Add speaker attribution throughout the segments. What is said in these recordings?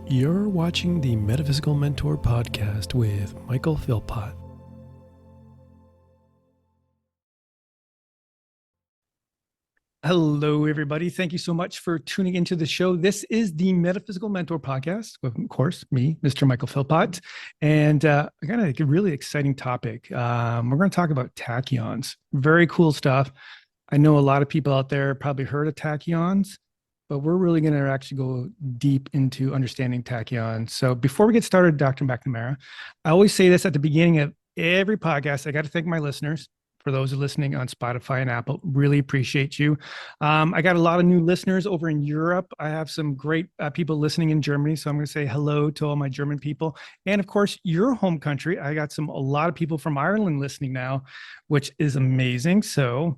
Speaker 1: You're watching the Metaphysical Mentor podcast with Michael Philpott. Hello, everybody. Thank you so much for tuning into the show. This is the Metaphysical Mentor podcast with, of course, me, Mr. Michael Philpott. And I got a really exciting topic. We're going to talk about tachyons. Very cool stuff. I know a lot of people out there probably heard of tachyons, but we're really going to actually go deep into understanding tachyons. So before we get started, Dr. McNamara, I always say this at the beginning of every podcast. I got to thank my listeners. For those who are listening on Spotify and Apple, really appreciate you. I got a lot of new listeners over in Europe. I have some great people listening in Germany. So I'm going to say hello to all my German people. And of course, your home country. I got a lot of people from Ireland listening now, which is amazing. So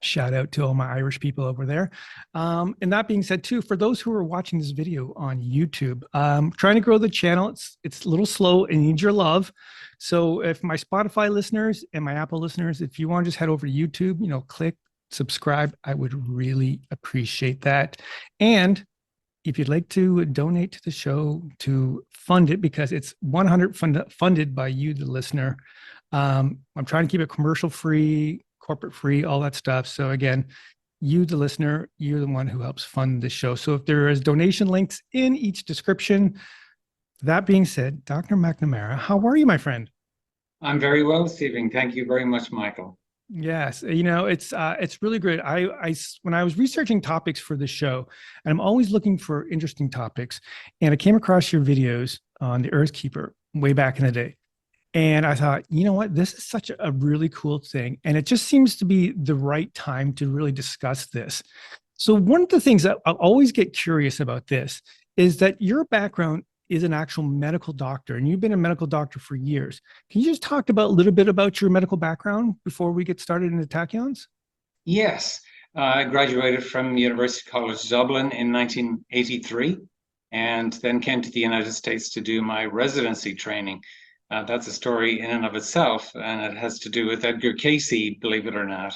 Speaker 1: shout out to all my Irish people over there. And that being said, too, for those who are watching this video on YouTube, trying to grow the channel, it's a little slow and needs your love. So if my Spotify listeners and my Apple listeners, if you want to just head over to YouTube, click subscribe, I would really appreciate that. And if you'd like to donate to the show to fund it, because it's 100% funded by you, the listener, I'm trying to keep it commercial free, corporate free, all that stuff. So again, you, the listener, you're the one who helps fund the show. So if there is donation links in each description. That being said, Dr. McNamara, how are you, my friend?
Speaker 2: I'm very well, Stephen. Thank you very much, Michael.
Speaker 1: Yes, it's really great. I when I was researching topics for this show, and I'm always looking for interesting topics, and I came across your videos on the Earth Keeper way back in the day. And I thought, you know what, this is such a really cool thing. And it just seems to be the right time to really discuss this. So one of the things that I'll always get curious about this is that your background is an actual medical doctor, and you've been a medical doctor for years. Can you just talk about a little bit about your medical background before we get started in the tachyons?
Speaker 2: Yes, I graduated from University College Dublin in 1983 and then came to the United States to do my residency training. That's a story in and of itself, and it has to do with Edgar Casey, believe it or not.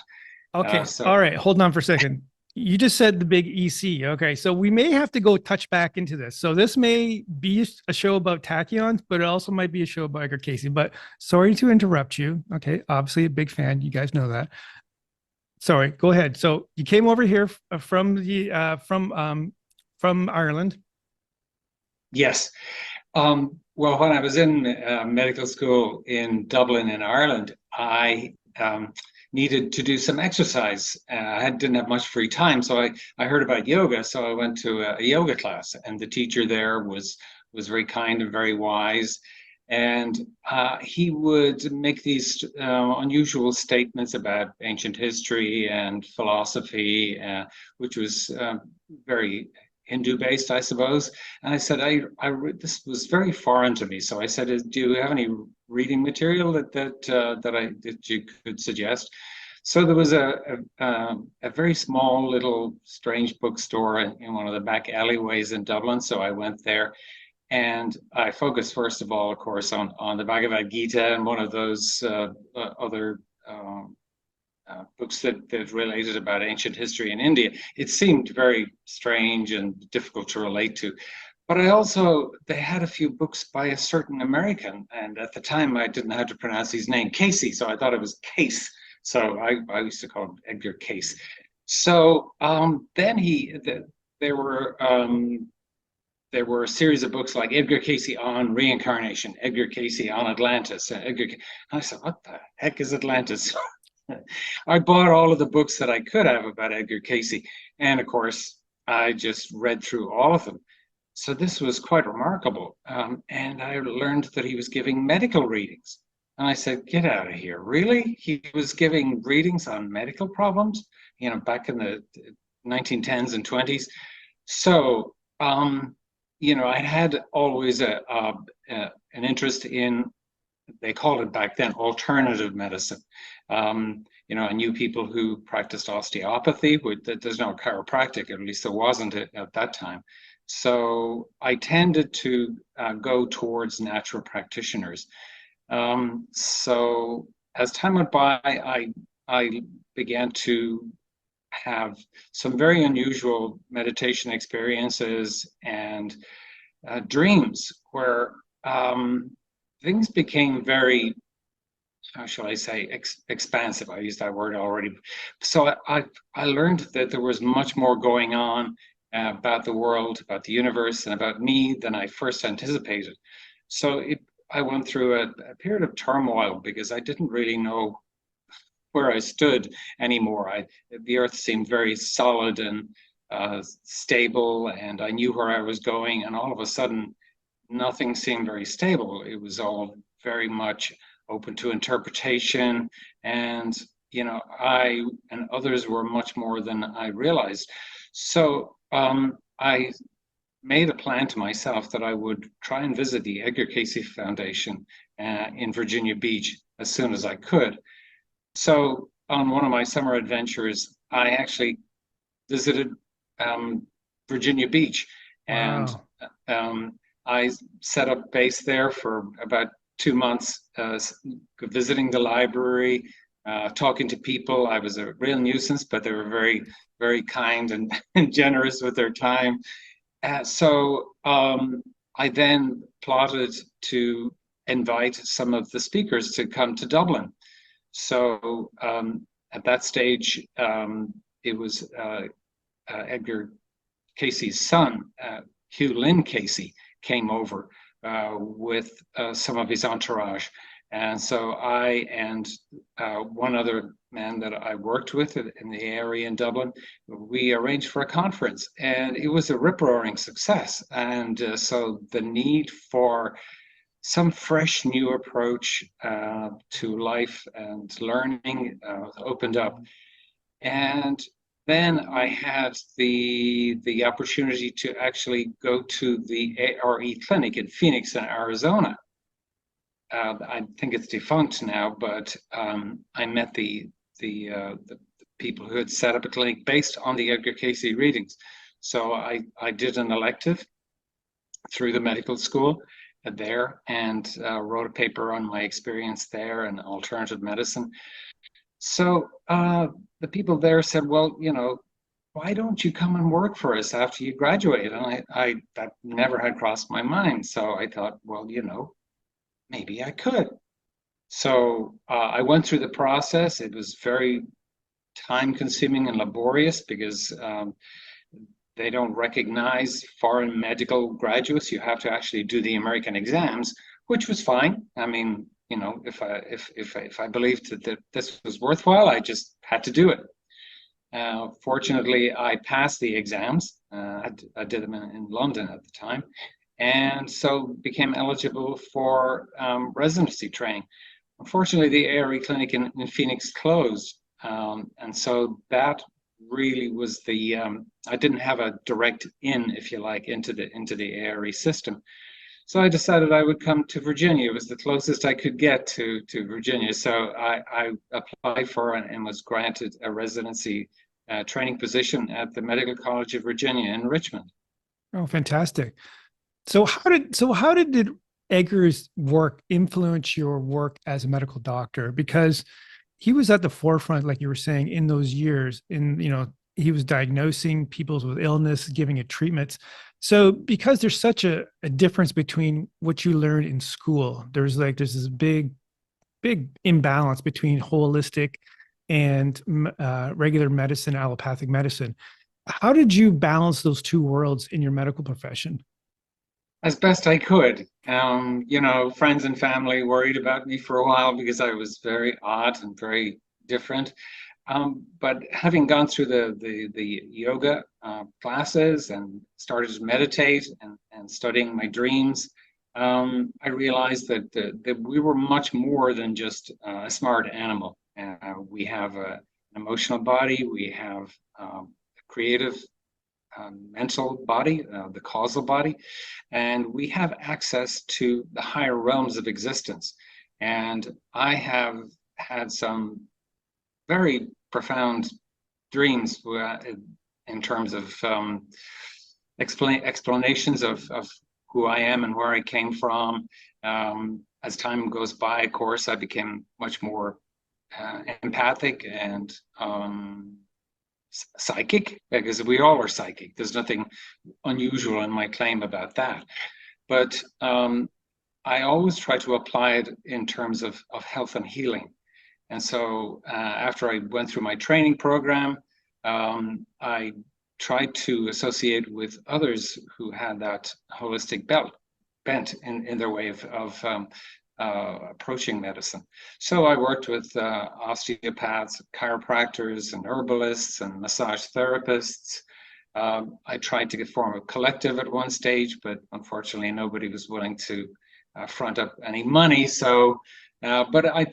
Speaker 1: Okay. All right. Hold on for a second. You just said the big EC. Okay. So we may have to go touch back into this. So this may be a show about tachyons, but it also might be a show about Edgar Casey. But sorry to interrupt you. Okay. Obviously a big fan. You guys know that. Sorry. Go ahead. So you came over here from Ireland.
Speaker 2: Yes. Well, when I was in medical school in Dublin, in Ireland, I needed to do some exercise. I didn't have much free time, so I heard about yoga, so I went to a yoga class, and the teacher there was very kind and very wise, and he would make these unusual statements about ancient history and philosophy, which was very Hindu-based, I suppose. And I said, this was very foreign to me. So I said, do you have any reading material that you could suggest? So there was a very small little strange bookstore in one of the back alleyways in Dublin. So I went there, and I focused first of all, of course, on the Bhagavad Gita and one of those other books that related about ancient history in India. It seemed very strange and difficult to relate to. But they had a few books by a certain American, and at the time I didn't know how to pronounce his name, Casey, so I thought it was Case. So I used to call him Edgar Case. So then there were a series of books like Edgar Casey on reincarnation, Edgar Casey on Atlantis. I said, what the heck is Atlantis? I bought all of the books that I could have about Edgar Casey. And of course, I just read through all of them. So this was quite remarkable. And I learned that he was giving medical readings. And I said, get out of here. Really? He was giving readings on medical problems, back in the 1910s and 20s. So, I had always an interest in, they called it back then, alternative medicine. I knew people who practiced osteopathy. There's no chiropractic, at least there wasn't at that time. So I tended to go towards natural practitioners. So as time went by, I began to have some very unusual meditation experiences, and dreams where things became very, how shall I say, expansive. I used that word already. So I learned that there was much more going on about the world, about the universe, and about me than I first anticipated. So I went through a period of turmoil because I didn't really know where I stood anymore. The earth seemed very solid and stable, and I knew where I was going, and all of a sudden, nothing seemed very stable. It was all very much open to interpretation, and I and others were much more than I realized. So I made a plan to myself that I would try and visit the Edgar Cayce Foundation in Virginia Beach as soon as I could. So on one of my summer adventures, I actually visited Virginia Beach, and
Speaker 1: Wow.
Speaker 2: I set up base there for about 2 months, visiting the library, talking to people. I was a real nuisance, but they were very, very kind and generous with their time. So I then plotted to invite some of the speakers to come to Dublin. So at that stage, it was Edgar Cayce's son, Hugh Lynn Cayce, came over with some of his entourage. And so I and one other man that I worked with in the area in Dublin, we arranged for a conference, and it was a rip-roaring success. And so the need for some fresh new approach to life and learning opened up. And then I had the opportunity to actually go to the ARE clinic in Phoenix, in Arizona. I think it's defunct now, but I met the people who had set up a clinic based on the Edgar Cayce readings. So I did an elective through the medical school there and wrote a paper on my experience there and alternative medicine. So the people there said, well, why don't you come and work for us after you graduate? And that never had crossed my mind. So I thought, well, maybe I could. So I went through the process. It was very time consuming and laborious because they don't recognize foreign medical graduates. You have to actually do the American exams, which was fine. I mean, if I believed that this was worthwhile, I just had to do it. Fortunately, I passed the exams. I did them in London at the time, and so became eligible for residency training. Unfortunately, the ARE clinic in Phoenix closed, and so that really was I didn't have a direct in, if you like, into the ARE system. So I decided I would come to Virginia. It was the closest I could get to Virginia. So I applied for and was granted a residency training position at the Medical College of Virginia in Richmond.
Speaker 1: Oh, fantastic. So how did Edgar's work influence your work as a medical doctor? Because he was at the forefront, like you were saying, in those years. He was diagnosing people with illness, giving it treatments. So because there's such a difference between what you learned in school, there's this big imbalance between holistic and regular medicine, allopathic medicine. How did you balance those two worlds in your medical profession?
Speaker 2: As best I could. Friends and family worried about me for a while because I was very odd and very different. But having gone through the yoga classes and started to meditate and studying my dreams, I realized that we were much more than just a smart animal. We have an emotional body, we have a creative mental body, the causal body, and we have access to the higher realms of existence. And I have had some very profound dreams in terms of explanations of who I am and where I came from. As time goes by, of course, I became much more empathic and psychic, because we all are psychic. There's nothing unusual in my claim about that. But I always try to apply it in terms of health and healing. And so after I went through my training program, I tried to associate with others who had that holistic bent in their way of approaching medicine. So I worked with osteopaths, chiropractors, and herbalists, and massage therapists. I tried to form a collective at one stage, but unfortunately nobody was willing to front up any money. So, but I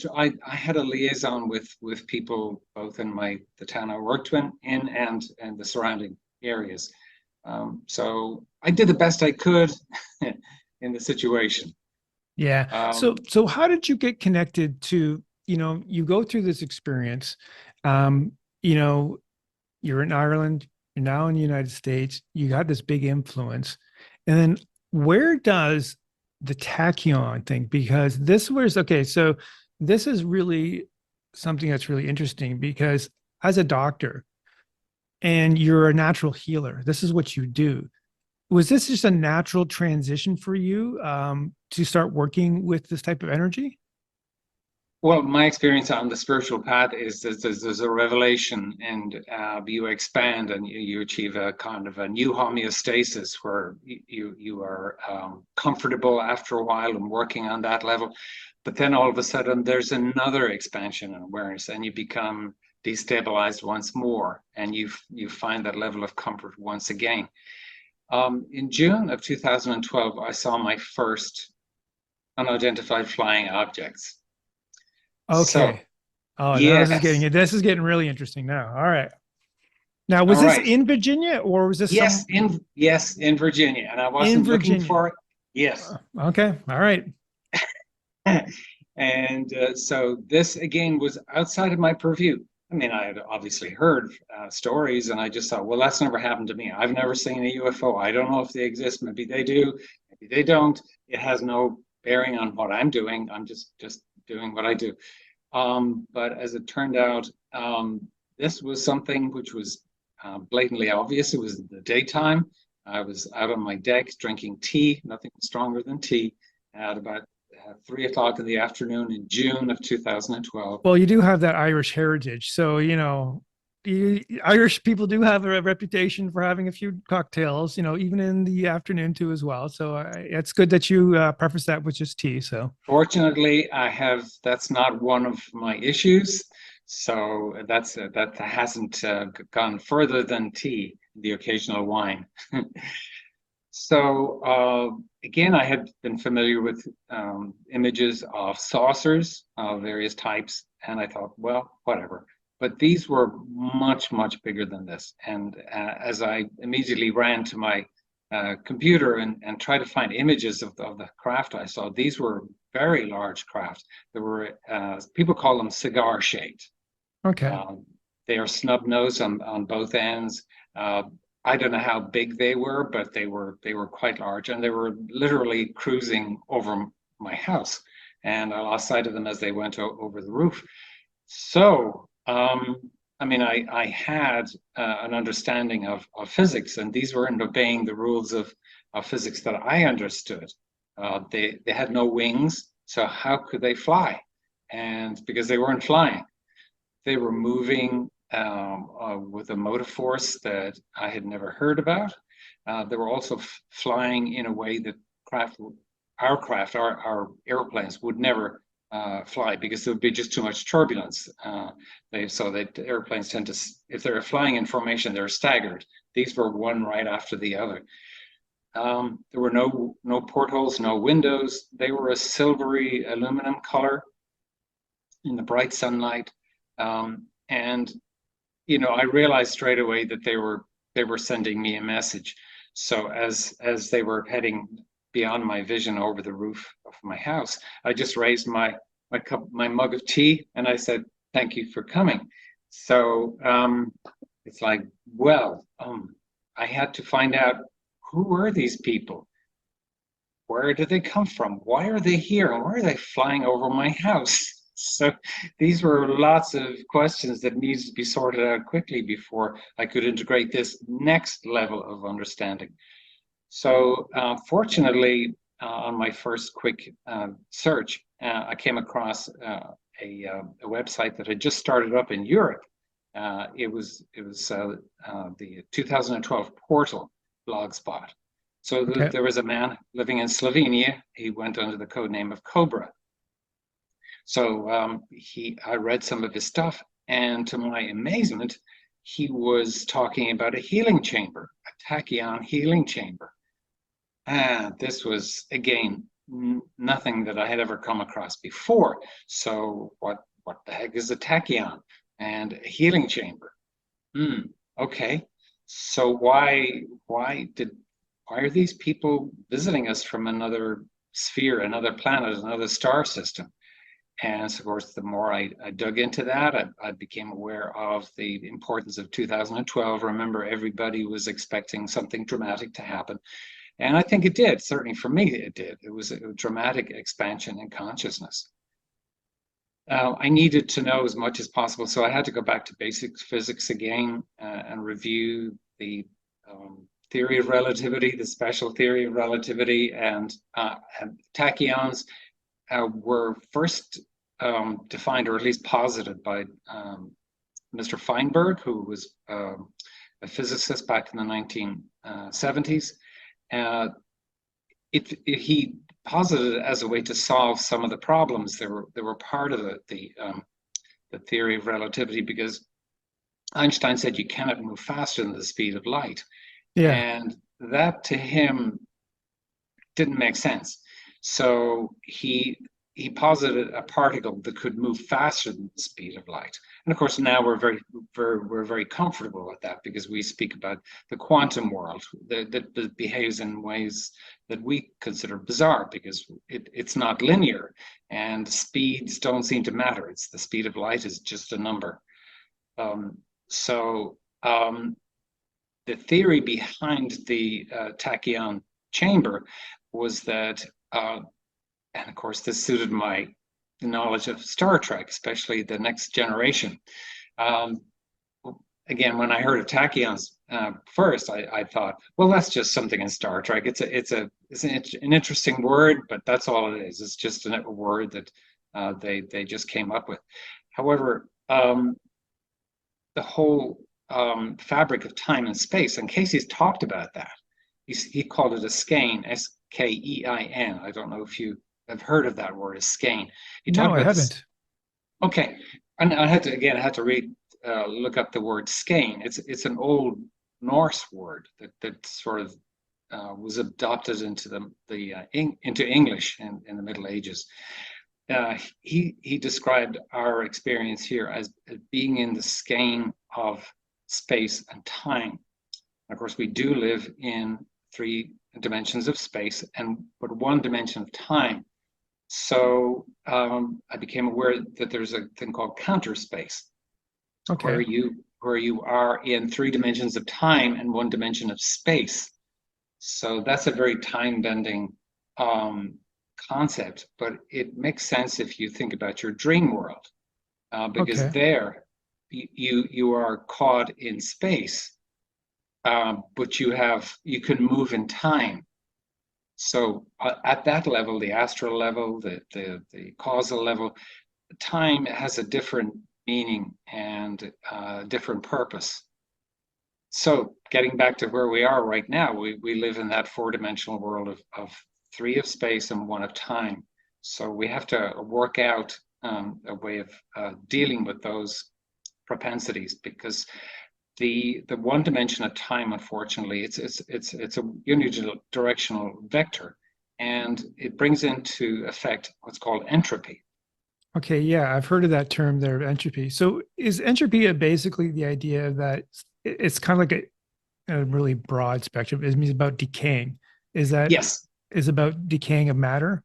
Speaker 2: had a liaison with people both in the town I worked in and the surrounding areas. So I did the best I could in the situation.
Speaker 1: Yeah. So how did you get connected to, you go through this experience, you know, you're in Ireland, you're now in the United States, you got this big influence. And then where does the tachyon thing, because so this is really something that's really interesting, because as a doctor and you're a natural healer, this is what you do. Was this just a natural transition for you to start working with this type of energy?
Speaker 2: Well, my experience on the spiritual path is there's a revelation, and you expand and you achieve a kind of a new homeostasis where you are comfortable after a while and working on that level. But then all of a sudden there's another expansion in awareness, and you become destabilized once more, and you find that level of comfort once again. In June of 2012, I saw my first unidentified flying objects.
Speaker 1: Okay.
Speaker 2: So, yes.
Speaker 1: This is getting really interesting now. All right. Now, was
Speaker 2: All
Speaker 1: this
Speaker 2: right.
Speaker 1: in Virginia, or was this
Speaker 2: in Virginia, and I
Speaker 1: in
Speaker 2: wasn't looking
Speaker 1: Virginia?
Speaker 2: for it. Yes.
Speaker 1: Okay. All right.
Speaker 2: And so this again was outside of my purview. I mean, I had obviously heard stories, and I just thought, well, that's never happened to me. I've never seen a UFO. I don't know if they exist. Maybe they do. Maybe they don't. It has no bearing on what I'm doing. I'm just doing what I do. But as it turned out, this was something which was blatantly obvious. It was in the daytime. I was out on my deck drinking tea, nothing stronger than tea, at about 3 o'clock in the afternoon in June of 2012.
Speaker 1: Well, you do have that Irish heritage, so Irish people do have a reputation for having a few cocktails, even in the afternoon too, as well. So it's good that you preface that with just tea. So
Speaker 2: fortunately, that's not one of my issues. So that hasn't gone further than tea, the occasional wine. So again, I had been familiar with images of saucers of various types, and I thought, well, whatever. But these were much, much bigger than this. And as I immediately ran to my computer and tried to find images of the craft I saw, these were very large craft. There were people call them cigar shaped.
Speaker 1: okay.
Speaker 2: They are snub nosed on both ends. I don't know how big they were, but they were quite large, and they were literally cruising over my house, and I lost sight of them as they went over the roof. So, I mean, I had an understanding of physics, and these weren't obeying the rules of physics that I understood. They had no wings, so how could they fly? And because they weren't flying, they were moving with a motive force that I had never heard about. They were also flying in a way that our airplanes would never fly, because there would be just too much turbulence. Airplanes tend to, if they're flying in formation, they're staggered. These were one right after the other. There were no portholes, no windows. They were a silvery aluminum color in the bright sunlight. And I realized straight away that they were sending me a message. So as they were heading beyond my vision over the roof of my house, I just raised my mug of tea, and I said, "Thank you for coming." So it's like, well, I had to find out, who were these people? Where did they come from? Why are they here? And why are they flying over my house? So these were lots of questions that needed to be sorted out quickly before I could integrate this next level of understanding. So fortunately, on my first quick search, I came across a website that had just started up in Europe. It was the 2012 Portal blogspot. So
Speaker 1: Okay.
Speaker 2: there was a man living in Slovenia. He went under the code name of Cobra. So I read some of his stuff, and to my amazement, he was talking about a healing chamber, a tachyon healing chamber. And this was, again, nothing that I had ever come across before. So what the heck is a tachyon and a healing chamber? Okay. So why are these people visiting us from another sphere, another planet, another star system? And so, of course, the more I dug into that, I became aware of the importance of 2012. Remember, everybody was expecting something dramatic to happen. And I think it did. Certainly for me, it did. It was a dramatic expansion in consciousness. I needed to know as much as possible. So I had to go back to basic physics again and review the theory of relativity, the special theory of relativity, and tachyons were first defined, or at least posited, by Mr. Feinberg, who was a physicist back in the 1970s. He posited it as a way to solve some of the problems that were part of the theory of relativity, because Einstein said you cannot move faster than the speed of light.
Speaker 1: Yeah.
Speaker 2: And that to him didn't make sense. So he posited a particle that could move faster than the speed of light. And of course, now we're very comfortable with that, because we speak about the quantum world that behaves in ways that we consider bizarre, because it's not linear, and speeds don't seem to matter. It's the speed of light is just a number. So the theory behind the tachyon chamber was that, and of course, this suited my knowledge of Star Trek, especially the Next Generation. Again, when I heard of tachyons first, I thought, well, that's just something in Star Trek. It's an interesting word, but that's all it is. It's just a word that they just came up with. However, the whole fabric of time and space, and Casey's talked about that. He called it a skein, S-K-E-I-N. I don't know if you have heard of that word, a skein. He talked
Speaker 1: No, I
Speaker 2: about this.
Speaker 1: haven't.
Speaker 2: Okay, and I had to look up the word skein. It's an old Norse word that sort of was adopted into into English in the Middle Ages. He described our experience here as being in the skein of space and time. And of course, we do live in 3 dimensions of space but 1 dimension of time. So I became aware that there's a thing called counter space,
Speaker 1: Okay.
Speaker 2: where you are in 3 dimensions of time and 1 dimension of space. So that's a very time-bending concept, but it makes sense if you think about your dream world, because
Speaker 1: Okay.
Speaker 2: there you are caught in space, but you can move in time. So at that level, the astral level, the causal level, time has a different meaning and different purpose. So getting back to where we are right now, we live in that 4-dimensional world of 3 of space and 1 of time. So we have to work out a way of dealing with those propensities, because the 1 dimension of time, unfortunately, it's a unidirectional vector, and it brings into effect what's called entropy.
Speaker 1: Okay. Yeah, I've heard of that term there, entropy. So is entropy basically the idea that it's kind of like a really broad spectrum? It means about decaying. Is that
Speaker 2: Yes,
Speaker 1: is about decaying of matter?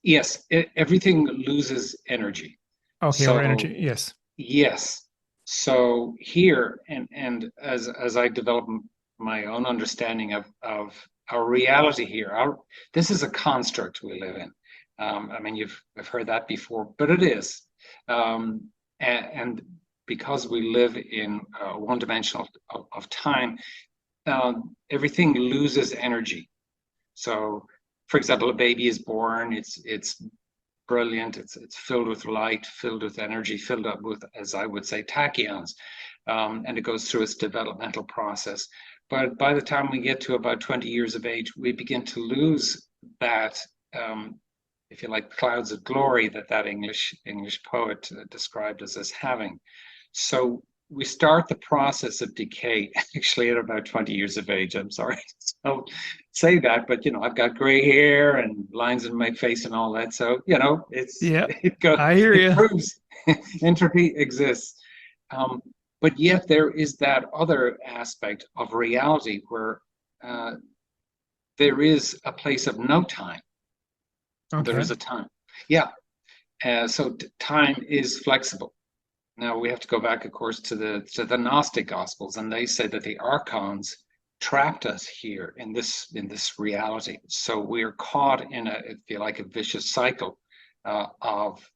Speaker 2: yes, everything loses energy.
Speaker 1: Okay, or
Speaker 2: So
Speaker 1: energy. Yes.
Speaker 2: yes. So here, and as I develop my own understanding of our reality here, this is a construct we live in. I mean, I've heard that before, but it is. And because we live in one dimension of time, everything loses energy. So, for example, a baby is born, it's brilliant, it's filled with light, filled with energy, filled up with, as I would say, tachyons, and it goes through its developmental process. But by the time we get to about 20 years of age, we begin to lose that, if you like, clouds of glory that English poet described as having. So we start the process of decay actually at about 20 years of age. I'm sorry to say that, but I've got gray hair and lines in my face and all that. So
Speaker 1: I hear
Speaker 2: it
Speaker 1: you.
Speaker 2: proves entropy exists. But yet there is that other aspect of reality where there is a place of no time.
Speaker 1: Okay.
Speaker 2: There is a time. Yeah. So time is flexible. Now we have to go back, of course, to the Gnostic Gospels, and they say that the archons trapped us here in this reality. So we are caught in if you like, a vicious cycle of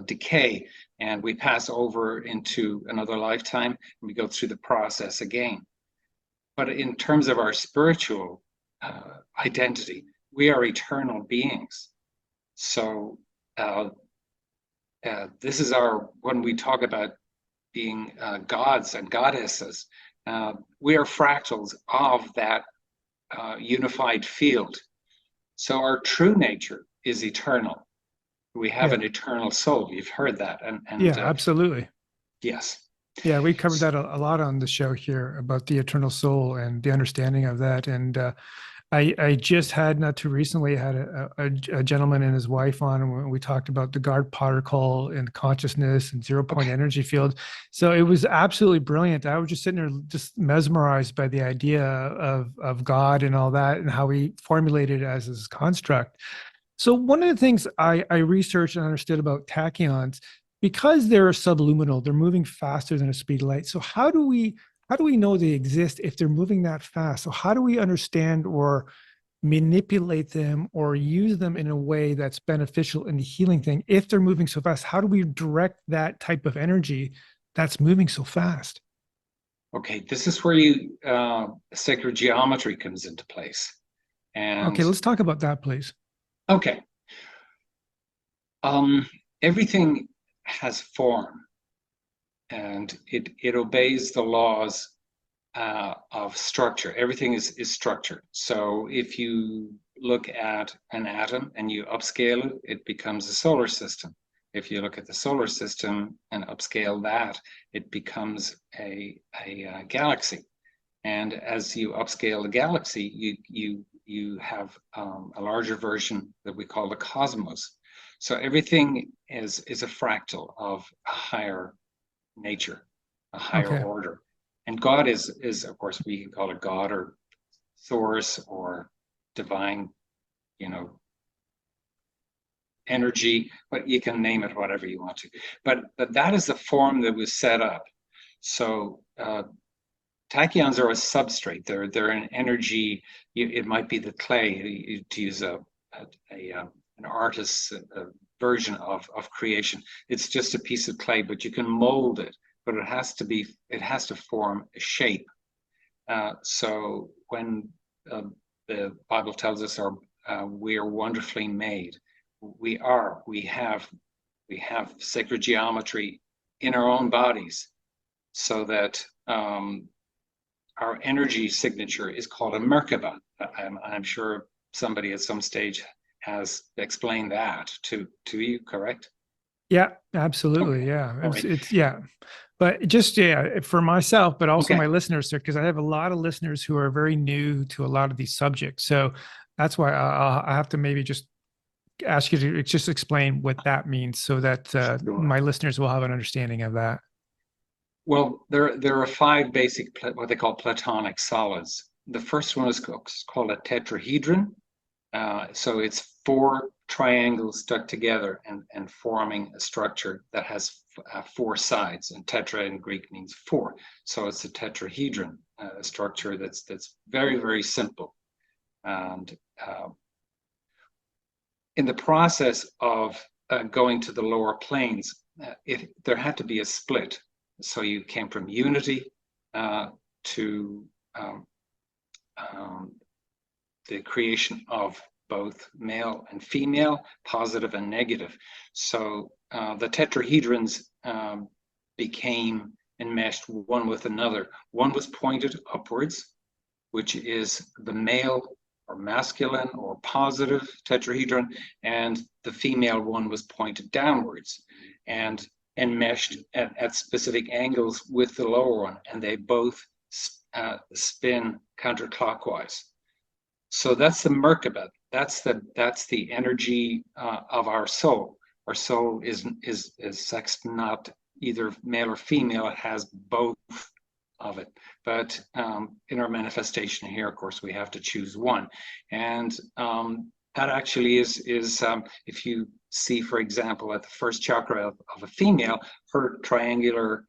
Speaker 2: decay, and we pass over into another lifetime, and we go through the process again. But in terms of our spiritual identity, we are eternal beings. So this is when we talk about being gods and goddesses, we are fractals of that unified field. So our true nature is eternal. We have an eternal soul. You've heard that. And
Speaker 1: yeah, absolutely.
Speaker 2: Yes.
Speaker 1: Yeah, we covered that a lot on the show here about the eternal soul and the understanding of that. And I just had not too recently had a gentleman and his wife on, and we talked about the guard particle and consciousness and 0 point energy field. So it was absolutely brilliant. I was just sitting there just mesmerized by the idea of God and all that and how he formulated it as this construct. So one of the things I researched and understood about tachyons, because they're subluminal, they're moving faster than a speed of light. So how do we know they exist if they're moving that fast? So how do we understand or manipulate them or use them in a way that's beneficial in the healing thing if they're moving so fast? How do we direct that type of energy that's moving so fast?
Speaker 2: Okay, this is where sacred geometry comes into place. And
Speaker 1: okay, let's talk about that, please.
Speaker 2: Okay. Everything has form, and it obeys the laws of structure. Everything is structured. So if you look at an atom and you upscale it, it becomes a solar system. If you look at the solar system and upscale that, it becomes a galaxy. And as you upscale the galaxy, you have a larger version that we call the cosmos. So everything is a fractal of a higher nature, a higher order. And God is of course, we can call it God or source or divine, energy, but you can name it whatever you want to. But that is the form that was set up. So tachyons are a substrate. They're an energy. It might be the clay, to use an artist's version of creation. It's just a piece of clay, but you can mold it. But it has to form a shape. So when the Bible tells us we are wonderfully made, we have sacred geometry in our own bodies, so that our energy signature is called a Merkaba. I'm sure somebody at some stage has explained that to you, correct?
Speaker 1: Yeah, absolutely. Yeah. It's yeah. But just for myself, but also my listeners, because I have a lot of listeners who are very new to a lot of these subjects. So that's why I have to maybe just ask you to just explain what that means so that my listeners will have an understanding of that.
Speaker 2: Well, there are five basic, what they call platonic solids. The first one is called a tetrahedron. So it's four triangles stuck together and forming a structure that has four sides. And tetra in Greek means four. So it's a tetrahedron, a structure that's very, very simple. And in the process of going to the lower planes, there had to be a split. So you came from unity to the creation of both male and female, positive and negative. So the tetrahedrons became enmeshed one with another. One was pointed upwards, which is the male or masculine or positive tetrahedron, and the female one was pointed downwards and enmeshed at specific angles with the lower one, and they both spin counterclockwise. So that's the Merkaba. That's the energy of our soul. Our soul is sex, not either male or female. It has both of it. But in our manifestation here, of course, we have to choose one. And that actually is if you see, for example, at the first chakra of a female, her triangular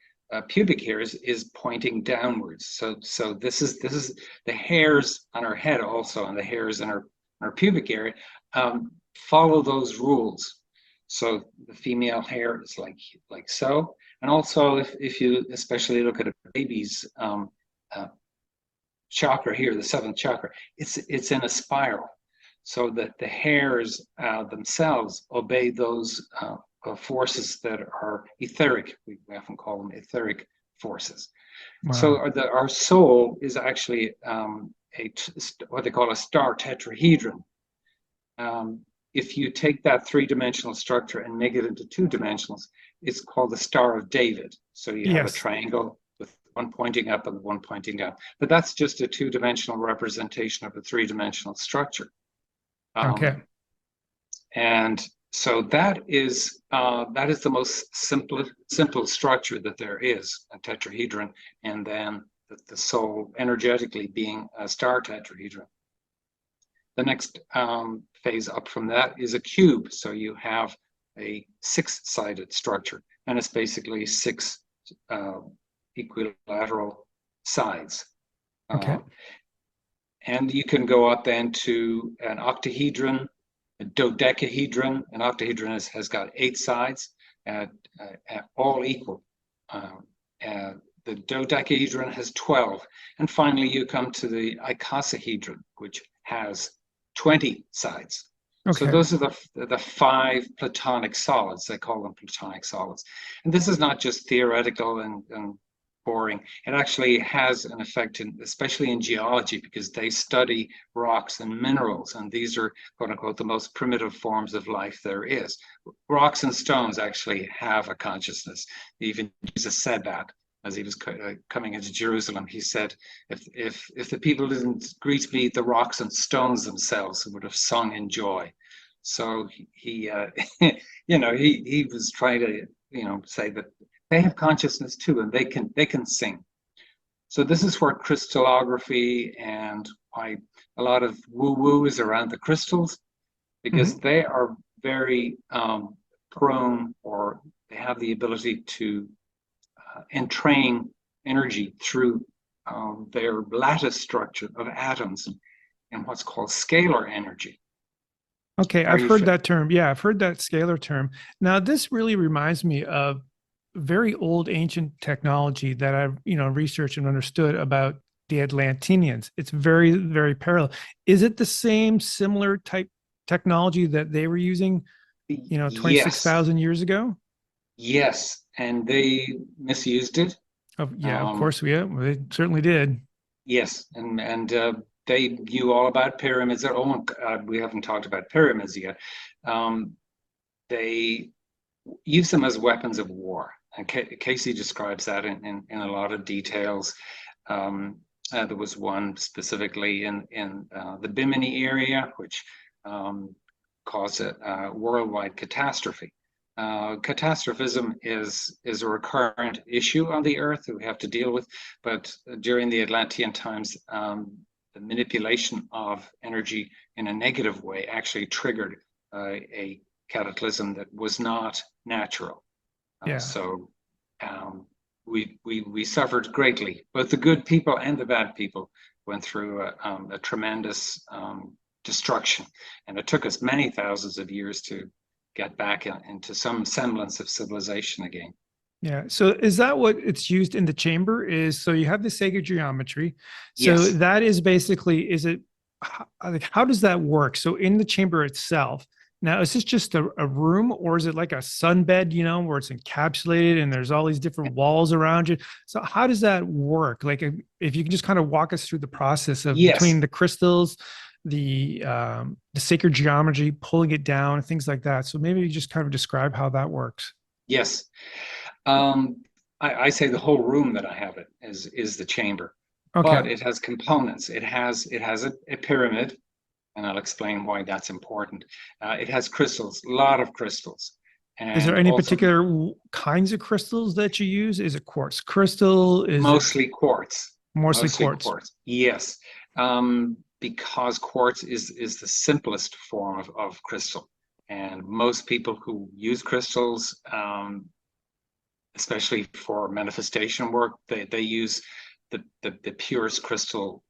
Speaker 2: pubic hair is pointing downwards. So this is the hairs on her head also, and the hairs in her pubic area follow those rules. So the female hair is like so, and also if you especially look at a baby's chakra here, the seventh chakra, it's in a spiral, so that the hairs themselves obey those forces that are etheric. We often call them etheric forces. Wow. So our soul is actually what they call a star tetrahedron. If you take that three-dimensional structure and make it into two dimensionals, it's called the Star of David. So you have a triangle with one pointing up and one pointing down. But that's just a two-dimensional representation of a three-dimensional structure.
Speaker 1: Okay.
Speaker 2: And so that is the most simple structure that there is, a tetrahedron, and then the soul energetically being a star tetrahedron. The next phase up from that is a cube. So you have a six-sided structure, and it's basically six equilateral sides.
Speaker 1: Okay.
Speaker 2: And you can go up then to an octahedron, a dodecahedron. An octahedron has got 8 sides, all equal. The dodecahedron has 12. And finally, you come to the icosahedron, which has 20 sides. Okay. So those are the 5 platonic solids. They call them platonic solids. And this is not just theoretical and boring. It actually has an effect, especially in geology, because they study rocks and minerals, and these are, quote unquote, the most primitive forms of life there is. Rocks and stones actually have a consciousness. Even Jesus said that as he was coming into Jerusalem. He said, if the people didn't greet me, the rocks and stones themselves would have sung in joy. So he he was trying to say that they have consciousness too, and they can sing. So this is where crystallography and why a lot of woo-woo is around the crystals, because they are very prone, or they have the ability to entrain energy through their lattice structure of atoms and what's called scalar energy.
Speaker 1: Okay, I've heard that term. Yeah, I've heard that scalar term. Now, this really reminds me of very old ancient technology that I've researched and understood about the Atlanteans. It's very, very parallel. Is it the same similar type technology that they were using 26,000 years ago?
Speaker 2: Yes, and they misused it.
Speaker 1: Of course they certainly did.
Speaker 2: Yes, and they knew all about pyramids. We haven't talked about pyramids yet. They use them as weapons of war. And Casey describes that in a lot of details. There was one specifically in the Bimini area, which caused a worldwide catastrophe. Catastrophism is a recurrent issue on the Earth that we have to deal with, but during the Atlantean times, the manipulation of energy in a negative way actually triggered a cataclysm that was not natural. So we suffered greatly. Both the good people and the bad people went through a tremendous destruction, and it took us many thousands of years to get back into some semblance of civilization again.
Speaker 1: Yeah. So is that what it's used in the chamber is? So you have the sacred geometry. So
Speaker 2: Yes,
Speaker 1: that is basically, is it, like, how does that work? So in the chamber itself, now is this just a room or is it like a sunbed, where it's encapsulated and there's all these different walls around you? So how does that work? Like if you can just kind of walk us through the process of
Speaker 2: yes,
Speaker 1: between the crystals, the sacred geometry, pulling it down, things like that. So maybe you just kind of describe how that works.
Speaker 2: yes. Um, I say the whole room that I have it is the chamber, but
Speaker 1: Okay.
Speaker 2: it has components. It has a pyramid, and I'll explain why that's important. It has crystals, a lot of crystals,
Speaker 1: Is there
Speaker 2: and
Speaker 1: any
Speaker 2: also
Speaker 1: particular kinds of crystals that you use? Is it quartz crystal? Is it
Speaker 2: mostly quartz.
Speaker 1: mostly
Speaker 2: Mostly
Speaker 1: quartz?
Speaker 2: quartz. Yes, because quartz is the simplest form of crystal, and most people who use crystals, especially for manifestation work, they use the purest crystal,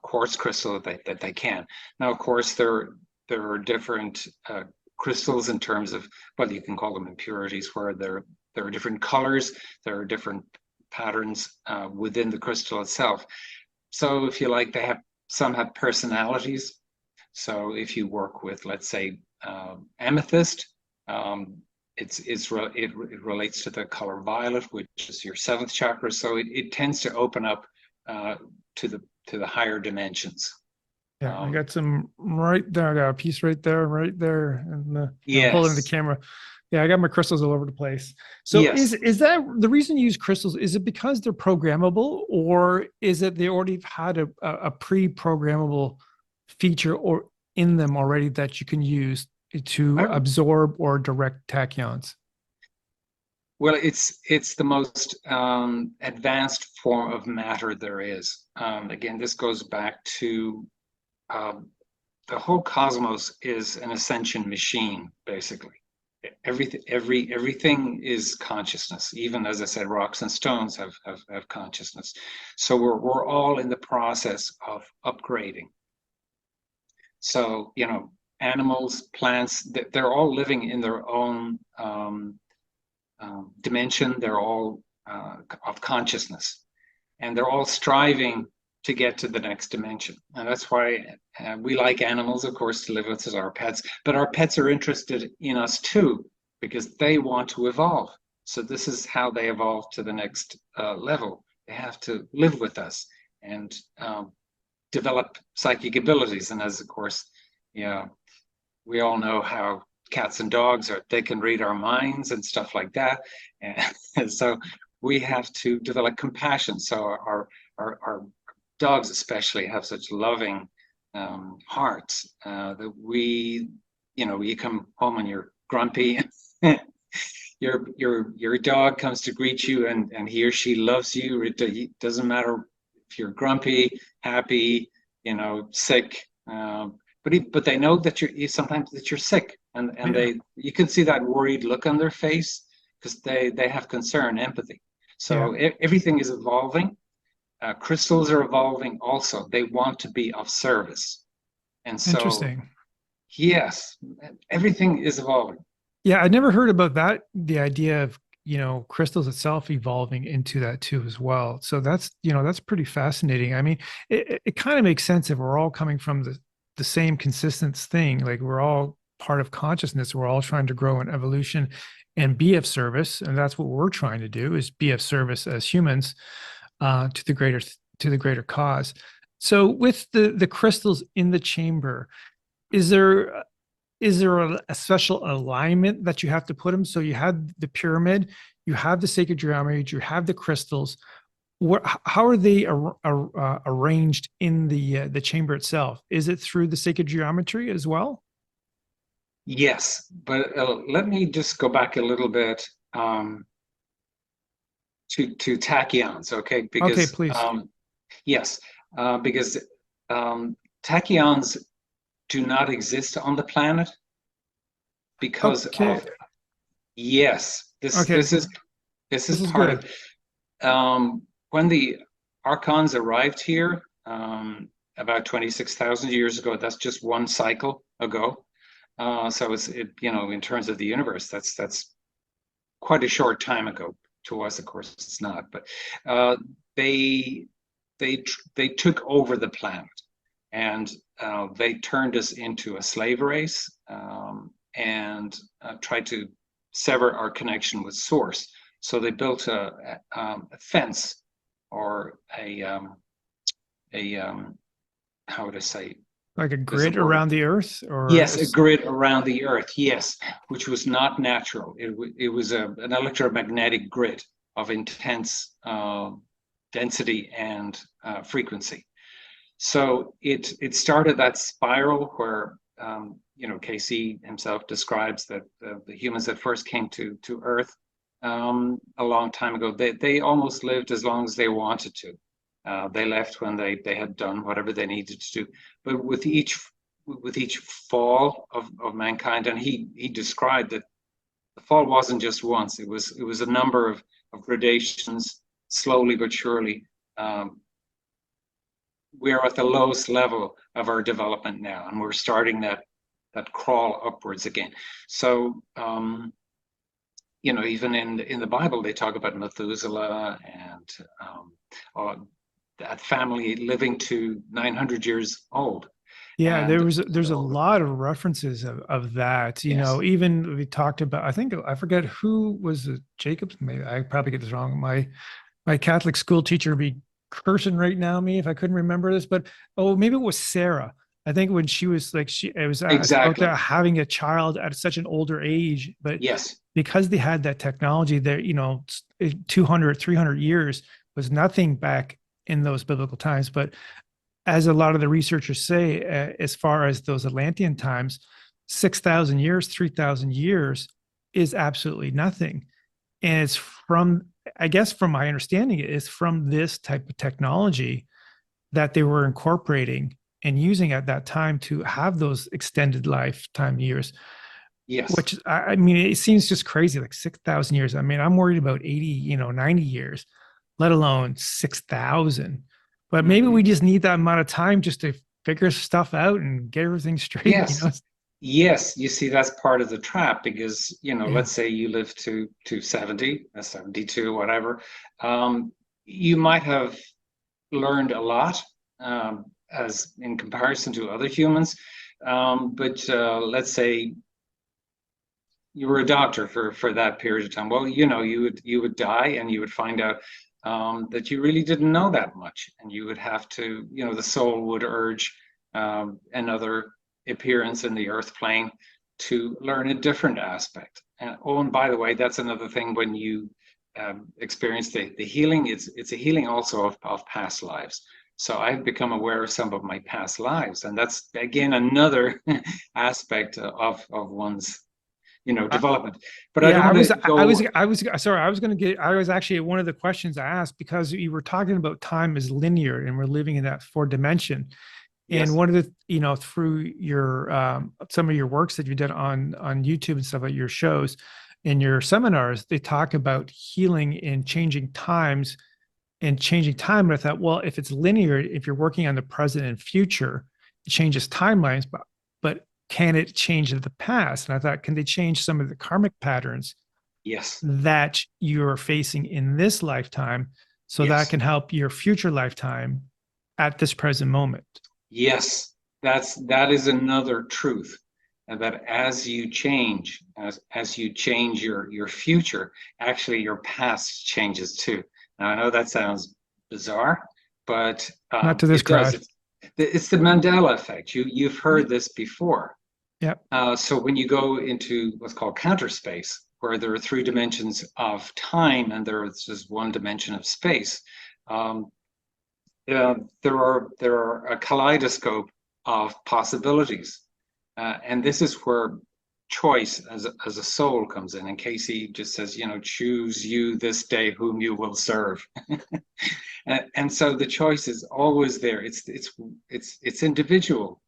Speaker 2: quartz crystal that they can. Now, of course, there are different crystals in terms of, well, you can call them impurities, where there are different colors, there are different patterns within the crystal itself. So, if you like, some have personalities. So, if you work with, let's say, amethyst, um, it relates to the color violet, which is your seventh chakra. So it tends to open up to the higher dimensions.
Speaker 1: Yeah, I
Speaker 2: Um,
Speaker 1: got some right there. I got a piece right there, and I'm holding the
Speaker 2: yes,
Speaker 1: camera. Yeah, I got my crystals all over the place. So
Speaker 2: yes.
Speaker 1: is that the reason you use crystals? Is it because they're programmable, or is it they already had a pre-programmable feature or in them already that you can use to
Speaker 2: I,
Speaker 1: absorb or direct tachyons?
Speaker 2: well, it's the most advanced form of matter there is. Again, this goes back to um, the whole cosmos is an ascension machine, basically. Everything is consciousness. Even as I said, rocks and stones have consciousness. So we're all in the process of upgrading. So, animals, plants, they're all living in their own dimension. They're all of consciousness, and they're all striving to get to the next dimension. And that's why we like animals, of course, to live with as our pets, but our pets are interested in us too, because they want to evolve. So this is how they evolve to the next level. They have to live with us and develop psychic abilities. And as, of course, we all know how cats and dogs are, they can read our minds and stuff like that. And so we have to develop compassion. So our dogs especially have such loving hearts that you come home and you're grumpy. Your dog comes to greet you, and he or she loves you. It doesn't matter if you're grumpy, happy, sick. But they know that sometimes that you're sick, and
Speaker 1: Yeah,
Speaker 2: you can see that worried look on their face, because they have concern, empathy.
Speaker 1: yeah,
Speaker 2: So everything is evolving. Crystals are evolving also. They want to be of service. And so,
Speaker 1: interesting.
Speaker 2: yes, everything is evolving.
Speaker 1: Yeah, I never heard about that. The idea of, crystals itself evolving into that too as well. So that's pretty fascinating. I mean, it kind of makes sense if we're all coming from the same consistent thing. Like we're all part of consciousness. We're all trying to grow in evolution and be of service. And that's what we're trying to do is be of service as humans to the greater cause. So with the crystals in the chamber, is there a special alignment that you have to put them? So you have the pyramid, you have the sacred geometry, you have the crystals. How are they arranged in the chamber itself? Is it through the sacred geometry as well?
Speaker 2: Yes, but let me just go back a little bit to tachyons, okay?
Speaker 1: Okay,
Speaker 2: Because
Speaker 1: please.
Speaker 2: yes, because tachyons do not exist on the planet because
Speaker 1: Okay,
Speaker 2: of, yes. This
Speaker 1: okay,
Speaker 2: this is this is
Speaker 1: this is
Speaker 2: part of
Speaker 1: good.
Speaker 2: when the archons arrived here about 26,000 years ago. That's just one cycle ago. So in terms of the universe, that's quite a short time ago. To us, of course, it's not. But they they took over the planet, and they turned us into a slave race, and tried to sever our connection with Source. So they built a fence, or a how would I say?
Speaker 1: Like a
Speaker 2: There's a
Speaker 1: grid
Speaker 2: word.
Speaker 1: around the Earth, or
Speaker 2: Yes, a grid around the Earth. Yes, which was not natural. It was an electromagnetic grid of intense density and frequency. So it started that spiral where Casey himself describes that the humans that first came to Earth a long time ago, they almost lived as long as they wanted to. They left when they had done whatever they needed to do. But with each fall of mankind, and he described that the fall wasn't just once; it was a number of gradations, slowly but surely. We're at the lowest level of our development now, and we're starting that crawl upwards again. So even in the Bible, they talk about Methuselah and that family living to 900 years old.
Speaker 1: yeah,
Speaker 2: And
Speaker 1: there's a lot of references of that.
Speaker 2: yes,
Speaker 1: Even we talked about, I think I forget who was it, Jacobs. Maybe I probably get this wrong. My Catholic school teacher would be cursing right now me if I couldn't remember this, but oh, maybe it was Sarah. I think when she was like it was about
Speaker 2: exactly.
Speaker 1: that having a child at such an older age, but
Speaker 2: Yes,
Speaker 1: because they had that technology there, 200, 300 years was nothing back in those biblical times. But as a lot of the researchers say, as far as those Atlantean times, 6,000 years, 3,000 years is absolutely nothing. And it's from, I guess, from my understanding, it is from this type of technology that they were incorporating and using at that time to have those extended lifetime years,
Speaker 2: yes.
Speaker 1: which I mean, it seems just crazy, like 6,000 years. I mean, I'm worried about 80, 90 years, let alone 6,000. But maybe we
Speaker 2: Mhm.
Speaker 1: just need that amount of time just to figure stuff out and get everything straight,
Speaker 2: Yes. Yes, you see, that's part of the trap because,
Speaker 1: Yeah.
Speaker 2: let's say you live to 70, 72, whatever. You might have learned a lot, as in comparison to other humans. But let's say you were a doctor for that period of time. Well, you would die, and you would find out that you really didn't know that much, and you would have to, the soul would urge another appearance in the earth plane to learn a different aspect. And by the way, that's another thing when you experience the healing. It's a healing also of past lives. So I've become aware of some of my past lives, and that's again another aspect of one's development. But I
Speaker 1: Yeah,
Speaker 2: don't want to go.
Speaker 1: I was sorry, I was actually one of the questions I asked because you were talking about time as linear and we're living in that four dimension. And
Speaker 2: Yes,
Speaker 1: one of the, through your some of your works that you did on YouTube and stuff like your shows and your seminars, they talk about healing and changing times and changing time. And I thought, well, if it's linear, if you're working on the present and future, it changes timelines, but can it change the past? And I thought, can they change some of the karmic patterns
Speaker 2: yes,
Speaker 1: that you're facing in this lifetime so that
Speaker 2: yes,
Speaker 1: can help your future lifetime at this present moment?
Speaker 2: yes. That is another truth, and that as you change, as you change your future, actually your past changes too. Now I know that sounds bizarre, but
Speaker 1: Not to this
Speaker 2: it does.
Speaker 1: crowd.
Speaker 2: It's the Mandela effect. You've heard this before.
Speaker 1: Yep.
Speaker 2: So when you go into what's called counter space, where there are three dimensions of time and there is just one dimension of space, um, there are a kaleidoscope of possibilities, and this is where choice as a soul comes in. And Casey just says, choose you this day whom you will serve, and so the choice is always there. It's individual.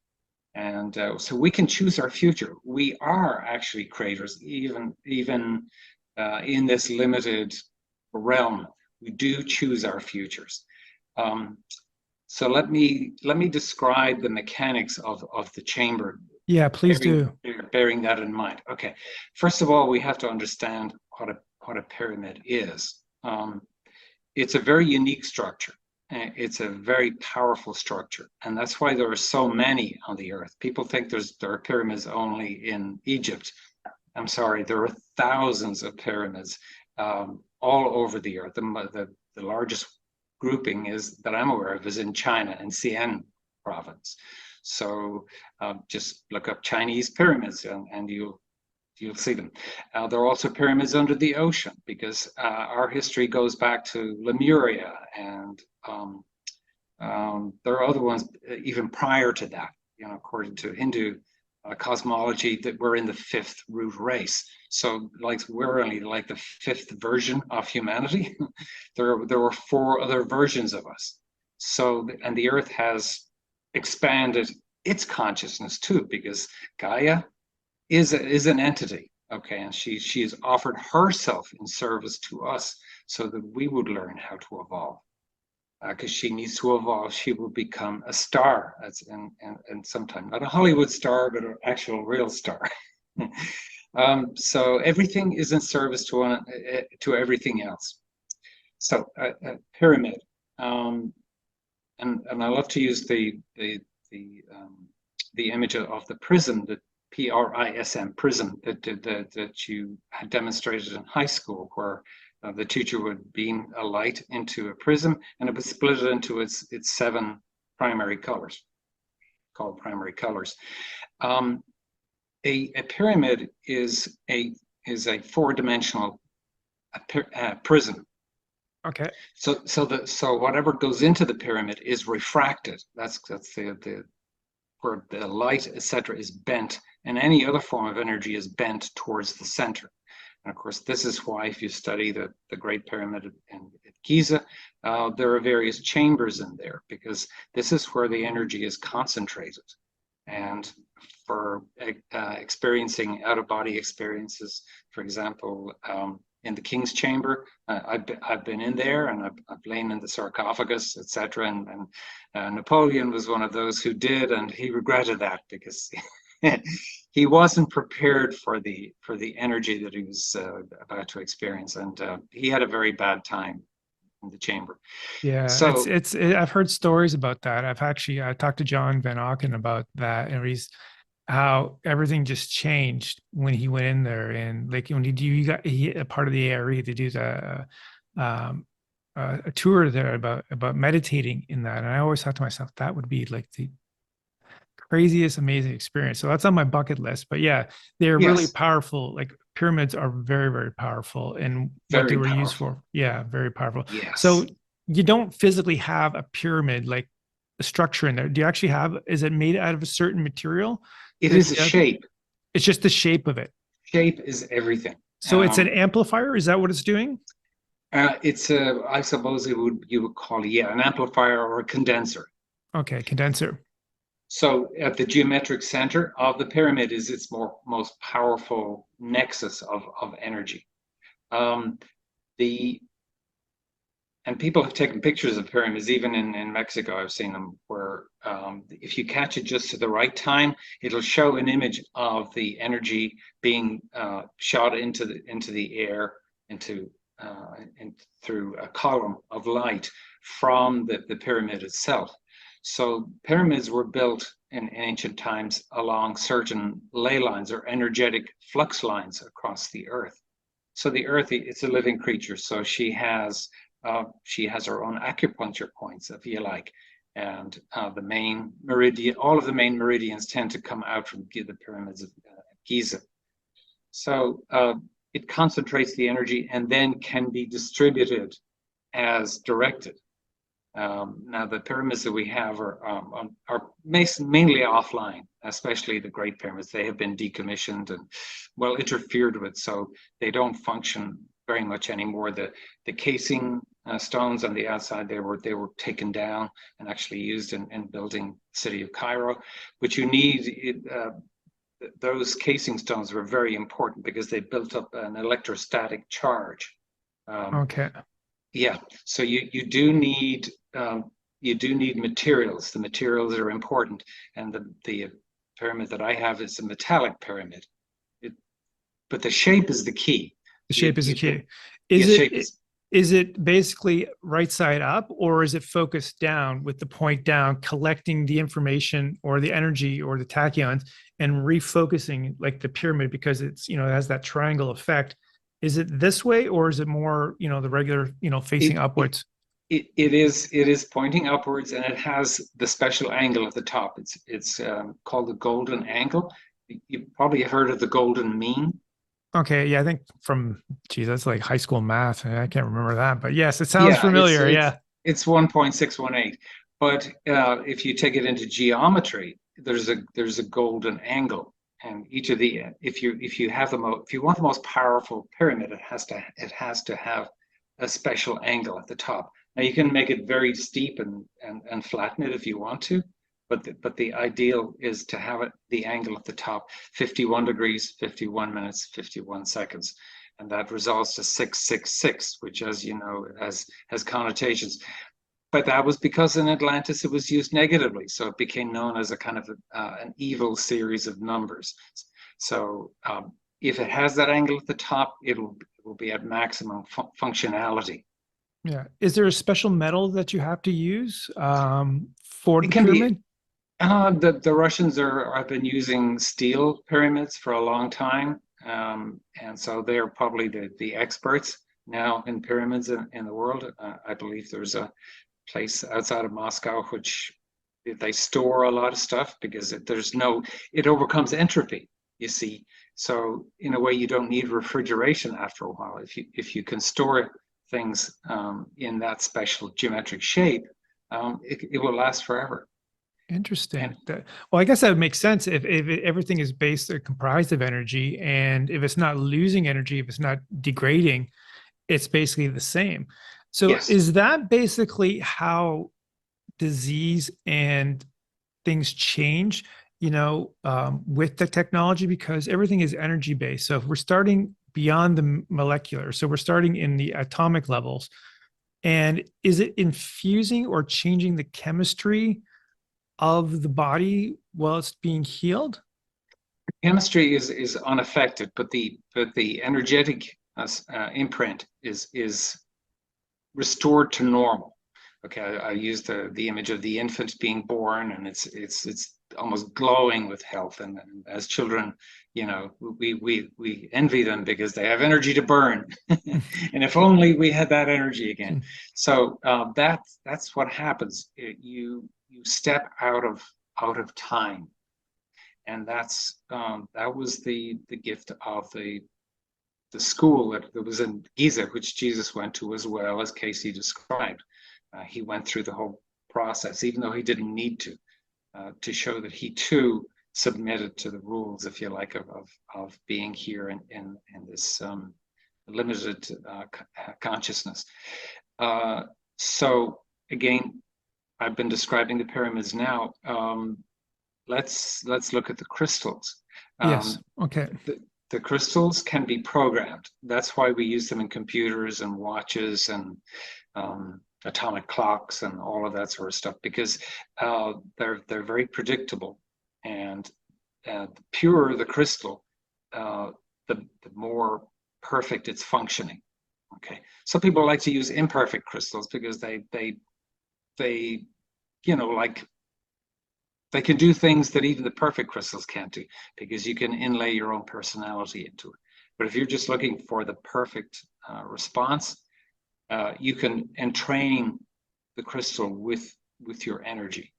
Speaker 2: And so we can choose our future. We are actually creators, even in this limited realm. We do choose our futures. Um, so let me describe the mechanics of the chamber.
Speaker 1: Yeah, please do.
Speaker 2: Bearing that in mind. Okay, first of all, we have to understand what a pyramid is. It's a very unique structure. It's a very powerful structure, and that's why there are so many on the earth. People think there are pyramids only in Egypt. I'm sorry, there are thousands of pyramids all over the earth. The largest grouping is that I'm aware of is in China, in Xi'an province. So just look up Chinese pyramids and you'll see them. There are also pyramids under the ocean because our history goes back to Lemuria, and there are other ones even prior to that. According to Hindu cosmology, that we're in the fifth root race. So, like, we're only like the fifth version of humanity. there were four other versions of us. So, and the Earth has expanded its consciousness too, because Gaia is an entity, okay, and she has offered herself in service to us so that we would learn how to evolve. Because she needs to evolve, she will become a star, and sometime not a Hollywood star, but an actual real star. So everything is in service to everything else. So a pyramid, and I love to use the image of the prism, the PRISM prism that you had demonstrated in high school, where the teacher would beam a light into a prism, and it would split it into its 7 primary colors, called primary colors. A pyramid is a 4-dimensional prism.
Speaker 1: Okay.
Speaker 2: So whatever goes into the pyramid is refracted. That's the where the light, etc., is bent, and any other form of energy is bent towards the center. And of course, this is why, if you study the Great Pyramid at Giza, there are various chambers in there, because this is where the energy is concentrated. And for experiencing out-of-body experiences, for example, in the King's Chamber, I've been in there, and I've lain in the sarcophagus, etc. And Napoleon was one of those who did, and he regretted that because he wasn't prepared for the energy that he was about to experience, and he had a very bad time in the chamber.
Speaker 1: Yeah,
Speaker 2: so
Speaker 1: I've heard stories about that. I talked to John Van Auken about that, and how everything just changed when he went in there. And like when he got a part of the ARE to do a tour there about meditating in that, and I always thought to myself that would be like the craziest amazing experience. So that's on my bucket list. But yeah, they're really powerful. Like pyramids are very, very powerful, and what they were used for. Yeah, very powerful.
Speaker 2: Yes.
Speaker 1: So you don't physically have a pyramid, like a structure in there. Do you actually have, is it made out of a certain material?
Speaker 2: It is a shape.
Speaker 1: It's just the shape of it.
Speaker 2: Shape is everything.
Speaker 1: So it's an amplifier. Is that what it's doing?
Speaker 2: It's I suppose you would call it, an amplifier or a condenser. Okay,
Speaker 1: condenser.
Speaker 2: So at the geometric center of the pyramid is its most powerful nexus of energy. And people have taken pictures of pyramids, even in Mexico. I've seen them where if you catch it just to the right time, it'll show an image of the energy being shot into the air, through a column of light from the pyramid itself. So pyramids were built in ancient times along certain ley lines or energetic flux lines across the earth. So the earth, it's a living creature. So she has her own acupuncture points, if you like, and the main meridian. All of the main meridians tend to come out from the pyramids of Giza. So it concentrates the energy and then can be distributed as directed. Now, the pyramids that we have are mainly offline, especially the Great Pyramids. They have been decommissioned and well interfered with, so they don't function very much anymore. The casing stones on the outside, they were taken down and actually used in building the city of Cairo. But you need those casing stones were very important because they built up an electrostatic charge.
Speaker 1: Okay.
Speaker 2: Yeah, so you do need materials. The materials are important, and pyramid that I have is a metallic pyramid. But the shape is the key.
Speaker 1: The shape is the key.
Speaker 2: Yeah,
Speaker 1: Is
Speaker 2: shape
Speaker 1: it
Speaker 2: is.
Speaker 1: is it basically right side up, or is it focused down with the point down, collecting the information or the energy or the tachyons and refocusing like the pyramid because it's, it has that triangle effect? Is it this way, or is it more, the regular, facing
Speaker 2: It, it,
Speaker 1: upwards?
Speaker 2: it is pointing upwards, and it has the special angle at the top. It's called the golden angle. You probably have heard of the golden mean.
Speaker 1: Okay, yeah, I think geez, that's like high school math. I can't remember that, but yes, it sounds
Speaker 2: Yeah,
Speaker 1: familiar. Yeah.
Speaker 2: it's 1.618. But if you take it into geometry, there's a golden angle, and each of the if you want the most powerful pyramid, it has to have a special angle at the top. Now you can make it very steep and flatten it if you want to, but the ideal is to have the angle at the top, 51 degrees, 51 minutes, 51 seconds. And that results to 666, which, as you know, has connotations. But that was because in Atlantis it was used negatively, so it became known as a kind of an evil series of numbers. So if it has that angle at the top, it will be at maximum functionality.
Speaker 1: Yeah. Is there a special metal that you have to use for
Speaker 2: It
Speaker 1: the
Speaker 2: can be.
Speaker 1: pyramid?
Speaker 2: The Russians have been using steel pyramids for a long time, and so they're probably the experts now in pyramids in the world. I believe there's a place outside of Moscow which they store a lot of stuff because it overcomes entropy, you see. So in a way, you don't need refrigeration after a while. If you can store things in that special geometric shape, it will last forever.
Speaker 1: Interesting. Well, I guess that would make sense if everything is based or comprised of energy, and if it's not losing energy, if it's not degrading, it's basically the same. So
Speaker 2: Yes.
Speaker 1: is that basically how disease and things change, with the technology? Because everything is energy based. So if we're starting beyond the molecular, so we're starting in the atomic levels, and is it infusing or changing the chemistry of the body while it's being healed?
Speaker 2: Chemistry is unaffected, but the energetic imprint is restored to normal. Okay, I use the image of the infant being born, and it's almost glowing with health. And as children, we envy them because they have energy to burn, and if only we had that energy again. So that's what happens. You step out of time, and that was the gift of the school that was in Giza, which Jesus went to as well, as Casey described. He went through the whole process, even though he didn't need to show that he too submitted to the rules, if you like, of being here in this limited consciousness. So again, I've been describing the pyramids now. Let's look at the crystals.
Speaker 1: Yes. Okay.
Speaker 2: The crystals can be programmed. That's why we use them in computers and watches and atomic clocks and all of that sort of stuff, because they're very predictable. And the purer the crystal, the more perfect its functioning. Okay. Some people like to use imperfect crystals because they like they can do things that even the perfect crystals can't do, because you can inlay your own personality into it. But if you're just looking for the perfect response, you can entrain the crystal with your energy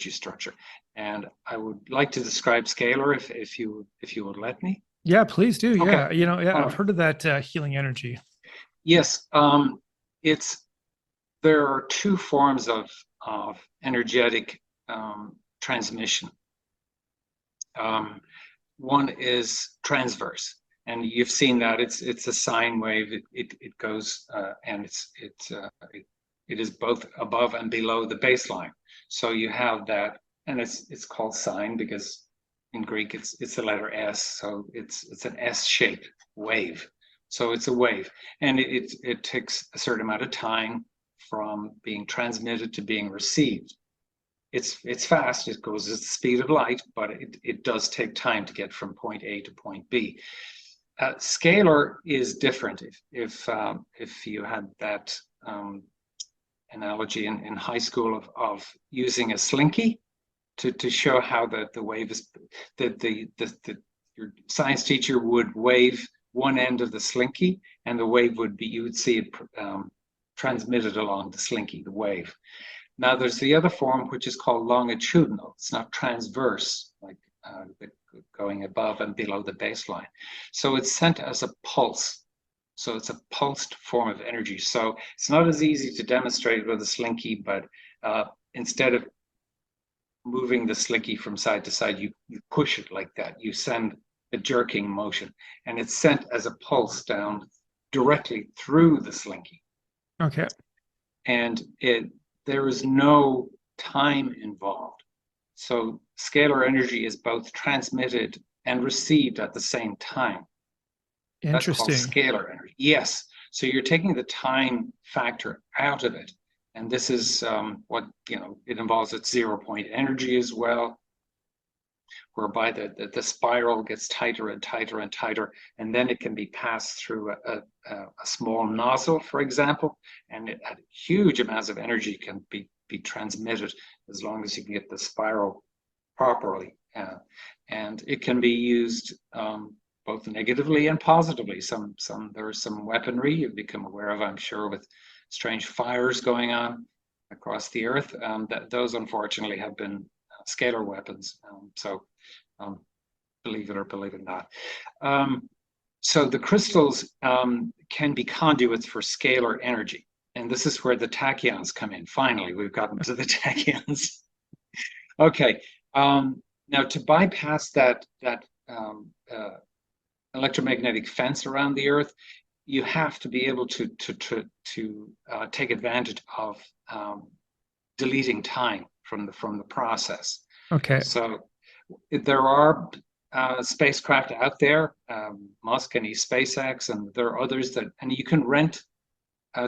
Speaker 2: structure. And I would like to describe scalar if you would let me.
Speaker 1: Yeah, please do.
Speaker 2: Okay.
Speaker 1: Yeah, I've heard of that healing energy.
Speaker 2: Yes, there are two forms of energetic transmission. One is transverse, and you've seen that it's a sine wave. It goes and it is both above and below the baseline. So you have that, and it's called sine because in Greek it's the letter S, so it's an S-shaped wave. So it's a wave, and it takes a certain amount of time from being transmitted to being received. it's fast. It goes at the speed of light, but it does take time to get from point A to point B. Scalar is different. If you had that analogy in high school of using a slinky to show how the wave is, your science teacher would wave one end of the slinky, and the wave would be, you would see it transmitted along the slinky, the wave. Now there's the other form, which is called longitudinal. It's not transverse, like going above and below the baseline. So it's sent as a pulse. So it's a pulsed form of energy. So it's not as easy to demonstrate with a slinky, but instead of moving the slinky from side to side, you push it like that. You send a jerking motion, and it's sent as a pulse down directly through the slinky.
Speaker 1: Okay.
Speaker 2: And there is no time involved. So scalar energy is both transmitted and received at the same time.
Speaker 1: Interesting.
Speaker 2: That's called scalar energy. Yes. So you're taking the time factor out of it. And this is what, it involves its 0-point energy as well, whereby the spiral gets tighter and tighter and tighter, and then it can be passed through a small nozzle, for example, and huge amounts of energy can be transmitted as long as you can get the spiral properly. And it can be used both negatively and positively. There is some weaponry you've become aware of, I'm sure, with strange fires going on across the earth. That those unfortunately have been scalar weapons. Believe it or believe it not. So the crystals can be conduits for scalar energy. And this is where the tachyons come in. Finally, we've gotten to the tachyons. Okay. Now, to bypass that electromagnetic fence around the Earth, you have to be able to take advantage of deleting time from the process.
Speaker 1: Okay.
Speaker 2: So there are spacecraft out there, Musk and SpaceX, and there are others and you can rent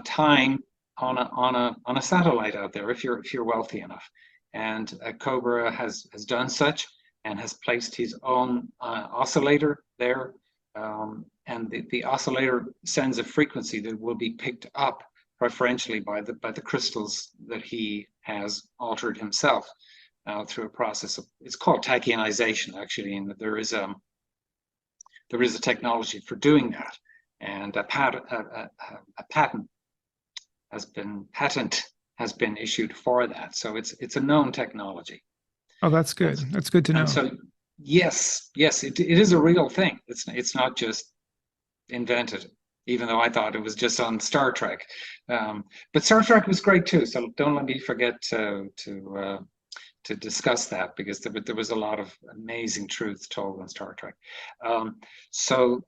Speaker 2: time on a satellite out there if you're wealthy enough. And Cobra has done such and has placed his own oscillator there. And the oscillator sends a frequency that will be picked up preferentially by the crystals that he has altered himself through a process of, it's called tachionization, actually, and there is a technology for doing that, and a patent has been issued for that. So it's a known technology.
Speaker 1: Oh, that's good. That's good to know.
Speaker 2: And so yes, it is a real thing. It's not just invented, even though I thought it was just on Star Trek. But Star Trek was great too. So don't let me forget to discuss that, because there was a lot of amazing truth told on Star Trek. So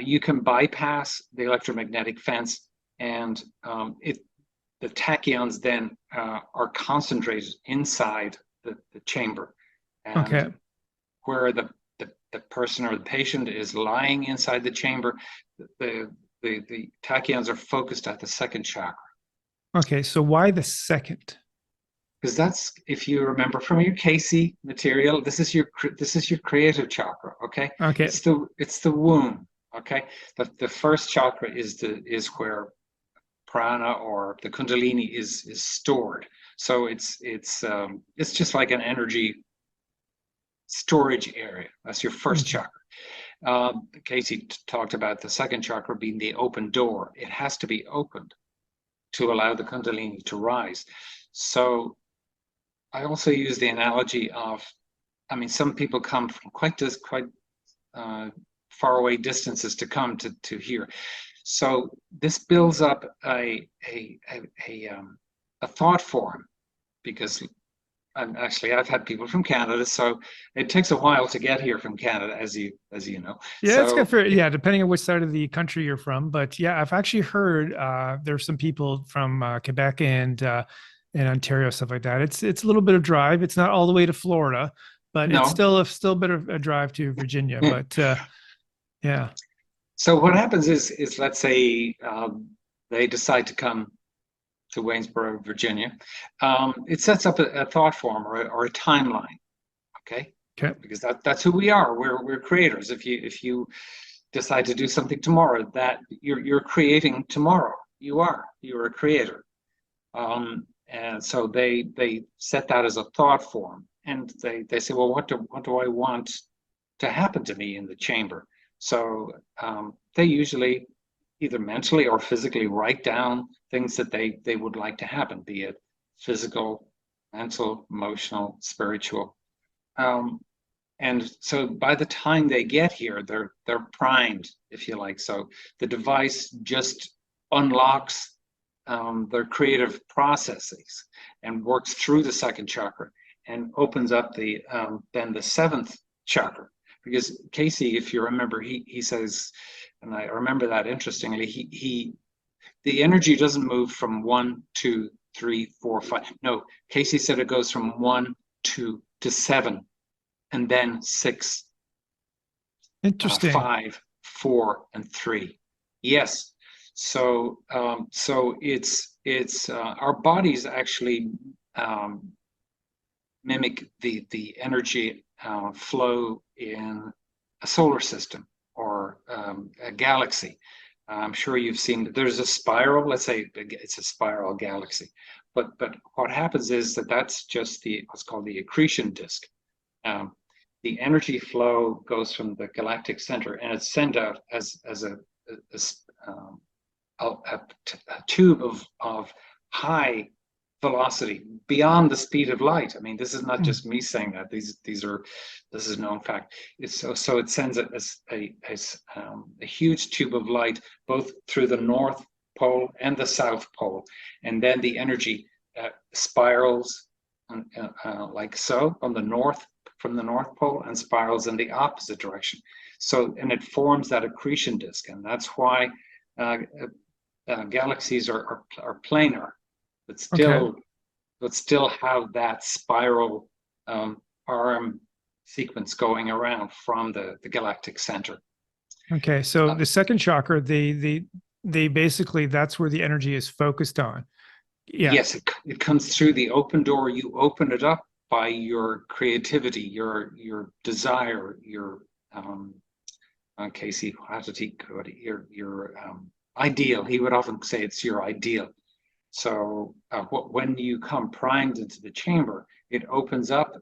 Speaker 2: you can bypass the electromagnetic fence, and the tachyons then are concentrated inside the chamber. And
Speaker 1: okay.
Speaker 2: Where the person or the patient is lying inside the chamber, the tachyons are focused at the second chakra. Okay,
Speaker 1: so why the second?
Speaker 2: Because that's, if you remember from your Casey material, this is your creative chakra. Okay.
Speaker 1: Okay.
Speaker 2: It's the womb. Okay. The first chakra is where prana or the kundalini is stored. So it's just like an energy storage area. That's your first chakra. Casey talked about the second chakra being the open door. It has to be opened to allow the kundalini to rise. So I also use the analogy of, some people come from quite far away distances to come to here. So this builds up a thought form, because I've had people from Canada, so it takes a while to get here from Canada, as you know.
Speaker 1: Yeah, so, it's good for depending on which side of the country you're from. But yeah, I've actually heard there's some people from Quebec and Ontario, stuff like that. It's a little bit of drive. It's not all the way to Florida, but it's still a bit of a drive to Virginia. But yeah.
Speaker 2: So what happens is let's say they decide to come to Waynesboro, Virginia. It sets up a thought form or a timeline. Okay.
Speaker 1: Okay.
Speaker 2: Because that's who we are. We're creators. If you decide to do something tomorrow, that you're creating tomorrow. You're a creator. And so they set that as a thought form, and they say, well, what do I want to happen to me in the chamber? So they usually either mentally or physically write down things that they would like to happen, be it physical, mental, emotional, spiritual. And so by the time they get here, they're primed, if you like. So the device just unlocks their creative processes and works through the second chakra and opens up then the seventh chakra. Because Casey, if you remember, he says, and I remember that interestingly, the energy doesn't move from 1, 2, 3, 4, 5. No, Casey said it goes from 1, 2 to 7, and then 6,
Speaker 1: Interesting.
Speaker 2: 5, 4, and 3. Yes. So it's our bodies actually mimic the energy flow in a solar system or a galaxy. I'm sure you've seen there's a spiral. Let's say it's a spiral galaxy, but what happens is that's just what's called the accretion disk. The energy flow goes from the galactic center and it's sent out as a tube of high velocity beyond the speed of light. I mean, this is not just me saying that. This is known fact. So it sends a huge tube of light both through the North Pole and the South Pole, and then the energy spirals like so from the North Pole and spirals in the opposite direction. So and it forms that accretion disk, and that's why galaxies are planar, but still have that spiral arm sequence going around from the galactic center.
Speaker 1: Okay, so the second chakra, they basically, that's where the energy is focused on. Yeah.
Speaker 2: Yes, it comes through the open door. You open it up by your creativity, your desire, your Casey, how did he go? Your ideal. He would often say it's your ideal. So when you come primed into the chamber, it opens up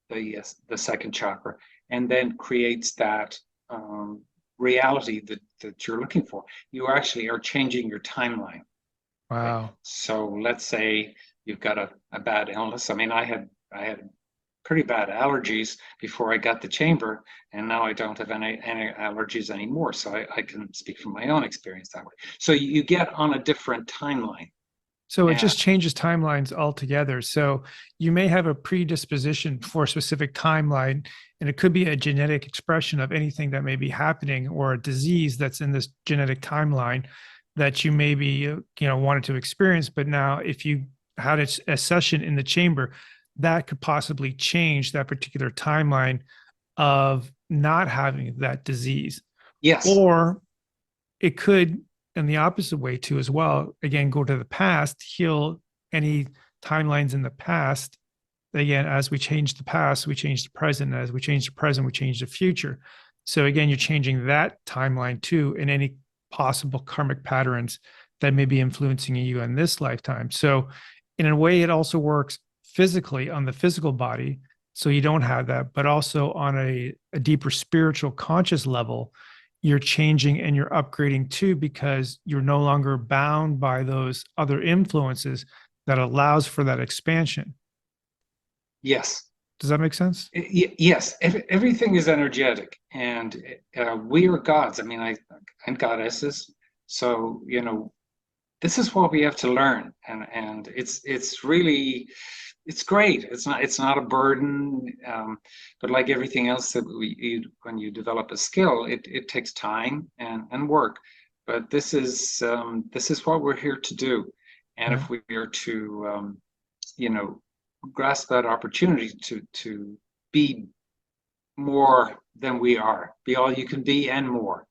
Speaker 2: the second chakra and then creates that reality that you're looking for. You actually are changing your timeline.
Speaker 1: Wow.
Speaker 2: Okay? So let's say you've got a bad illness. I mean, I had pretty bad allergies before I got the chamber, and now I don't have any allergies anymore. So I can speak from my own experience that way. So you get on a different timeline.
Speaker 1: So it just changes timelines altogether. So you may have a predisposition for a specific timeline, and it could be a genetic expression of anything that may be happening or a disease that's in this genetic timeline that you maybe wanted to experience. But now if you had a session in the chamber, that could possibly change that particular timeline of not having that disease.
Speaker 2: Yes.
Speaker 1: Or it could, in the opposite way too, as well, again, go to the past, heal any timelines in the past. Again, as we change the past, we change the present. As we change the present, we change the future. So again, you're changing that timeline too, in any possible karmic patterns that may be influencing you in this lifetime. So in a way, it also works physically on the physical body. So you don't have that, but also on a deeper spiritual conscious level, you're changing and you're upgrading too, because you're no longer bound by those other influences that allows for that expansion.
Speaker 2: Yes.
Speaker 1: Does that make sense?
Speaker 2: Yes. Everything is energetic, and we are gods. I mean, and goddesses. So, this is what we have to learn. And it's really, it's great. It's not a burden, but like everything else that when you develop a skill, it takes time and work. But this is what we're here to do. And if we are to, grasp that opportunity to be more than we are, be all you can be and more.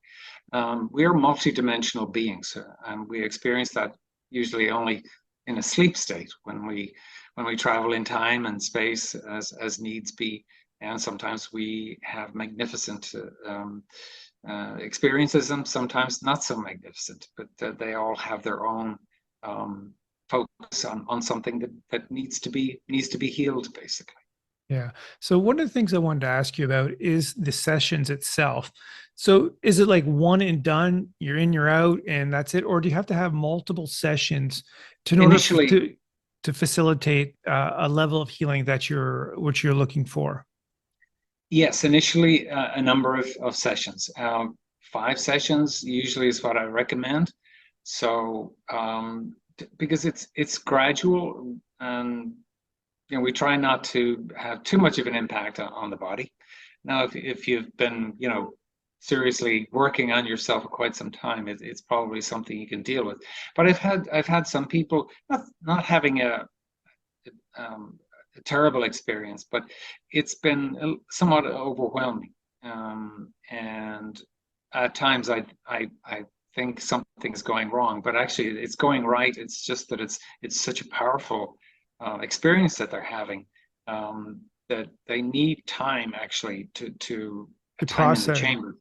Speaker 2: We are multidimensional beings, and we experience that usually only in a sleep state when we travel in time and space as needs be, and sometimes we have magnificent experiences, and sometimes not so magnificent, but they all have their own focus on something that needs to be healed, basically.
Speaker 1: Yeah. So one of the things I wanted to ask you about is the sessions itself. So is it like one and done, you're in, you're out, and that's it? Or do you have to have multiple sessions in order
Speaker 2: Initially,
Speaker 1: to facilitate a level of healing that what you're looking for?
Speaker 2: yes, initially a number of sessions. 5 sessions usually is what I recommend. So because it's gradual, and we try not to have too much of an impact on the body. Now, if you've been seriously working on yourself for quite some time, it's probably something you can deal with. But I've had some people not having a terrible experience, but it's been somewhat overwhelming. And at times I think something's going wrong, but actually it's going right. It's just that it's such a powerful experience that they're having, that they need time actually to time in the
Speaker 1: Process.
Speaker 2: chamber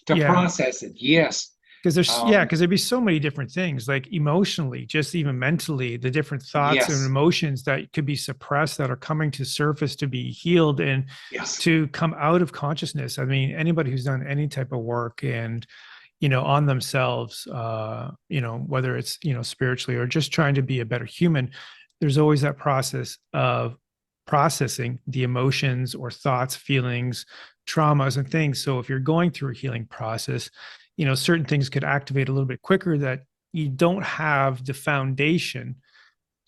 Speaker 2: to
Speaker 1: Yeah.
Speaker 2: process it. Yes.
Speaker 1: Because because there'd be so many different things, like emotionally, just even mentally, the different thoughts and
Speaker 2: Yes.
Speaker 1: emotions that could be suppressed that are coming to surface to be healed and
Speaker 2: Yes.
Speaker 1: to come out of consciousness. I mean, anybody who's done any type of work and, on themselves, whether it's, spiritually or just trying to be a better human, there's always that process of processing the emotions or thoughts, feelings, traumas, and things. So if you're going through a healing process, certain things could activate a little bit quicker that you don't have the foundation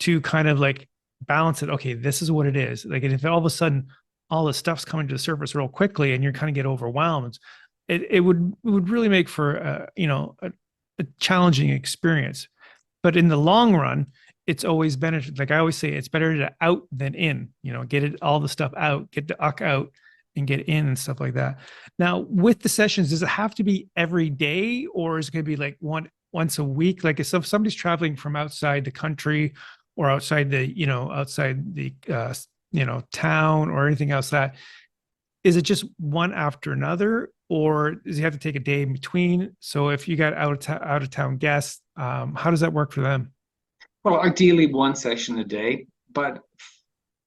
Speaker 1: to kind of like balance it. Okay, this is what it is. Like, and if all of a sudden all the stuff's coming to the surface real quickly and you're kind of get overwhelmed, it would really make for a challenging experience. But in the long run, it's always better. Like I always say, it's better to out than in. Get it all the stuff out, get the uck out, and get in and stuff like that. Now, with the sessions, does it have to be every day, or is it going to be like once a week? Like if somebody's traveling from outside the country or outside the town or anything else, that is it just one after another, or does he have to take a day in between? So if you got out of town guests, how does that work for them?
Speaker 2: Well, ideally 1 session a day, but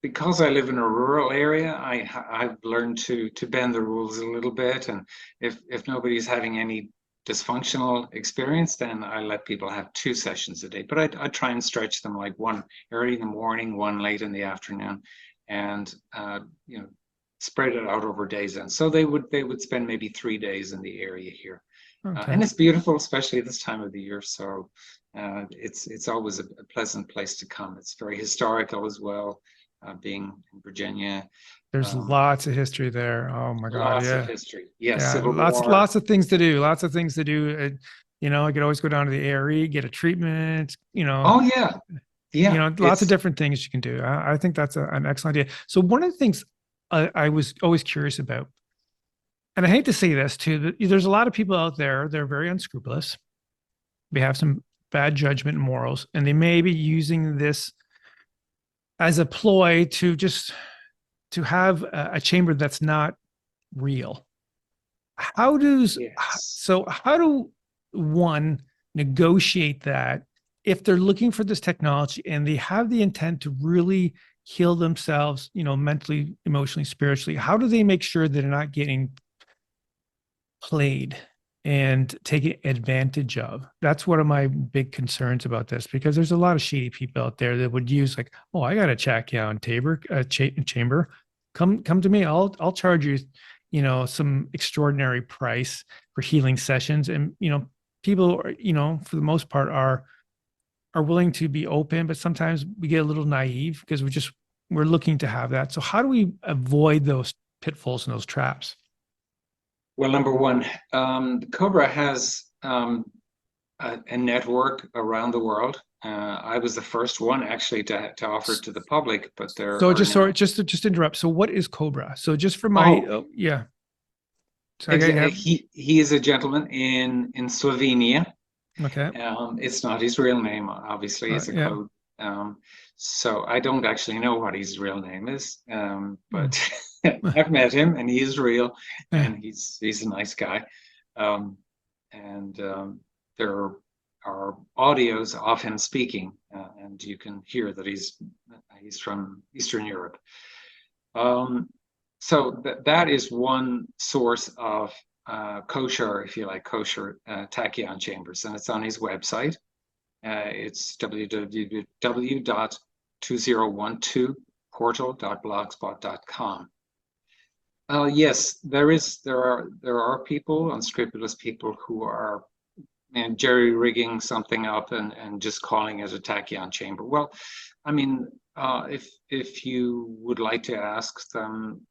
Speaker 2: because I live in a rural area, I've learned to bend the rules a little bit, and if nobody's having any dysfunctional experience, then I let people have 2 sessions a day. But I try and stretch them, like one early in the morning, one late in the afternoon, and spread it out over days. And so they would spend maybe 3 days in the area here,
Speaker 1: Okay.
Speaker 2: and it's beautiful, especially this time of the year. So it's always a pleasant place to come. It's very historical as well. Being in Virginia,
Speaker 1: There's lots of history there. Oh my God.
Speaker 2: lots of
Speaker 1: Yeah.
Speaker 2: history. Yes,
Speaker 1: Yeah.
Speaker 2: Civil
Speaker 1: Lots
Speaker 2: War.
Speaker 1: of things to do. Lots of things to do. I could always go down to the ARE, get a treatment,
Speaker 2: Oh yeah, yeah.
Speaker 1: lots of
Speaker 2: It's
Speaker 1: different things you can do. I think that's an excellent idea. So one of the things I was always curious about, and I hate to say this too, that there's a lot of people out there, they're very unscrupulous. They have some bad judgment and morals, and they may be using this as a ploy to have a chamber that's not real. How does
Speaker 2: yes.
Speaker 1: so how do one negotiate that if they're looking for this technology and they have the intent to really heal themselves, mentally, emotionally, spiritually? How do they make sure that they're not getting played and taken advantage of? That's one of my big concerns about this, because there's a lot of shady people out there that would use like, oh, I got a Tachyon chamber. Come to me. I'll charge you, some extraordinary price for healing sessions. And, people are, for the most part are willing to be open, but sometimes we get a little naive because we're looking to have that. So how do we avoid those pitfalls and those traps?
Speaker 2: Well, number one, Cobra has a network around the world. I was the first one actually to offer it to the public, but there
Speaker 1: So
Speaker 2: are
Speaker 1: just
Speaker 2: now.
Speaker 1: sorry, just to interrupt. So what is Cobra? So just for my,
Speaker 2: Oh,
Speaker 1: yeah. So I gotta have,
Speaker 2: he is a gentleman in Slovenia.
Speaker 1: okay.
Speaker 2: It's not his real name, obviously. It's a
Speaker 1: Yeah.
Speaker 2: code. So I don't actually know what his real name is, but I've met him, and he is real, and he's a nice guy. And there are audios of him speaking, and you can hear that he's from Eastern Europe. So that is one source of kosher, if you like, kosher tachyon chambers, and it's on his website. It's www.2012portal.blogspot.com. Yes, there are people, unscrupulous people, who are jerry rigging something up and just calling it a tachyon chamber. Well, I mean, if you would like to ask them,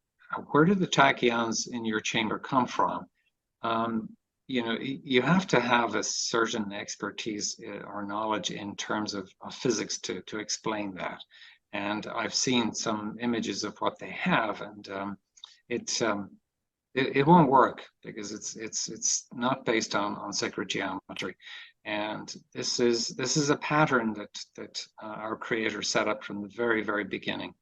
Speaker 2: where do the tachyons in your chamber come from? You have to have a certain expertise or knowledge in terms of physics to explain that. And I've seen some images of what they have, and it won't work because it's not based on sacred geometry. And this is a pattern that our Creator set up from the very, very beginning.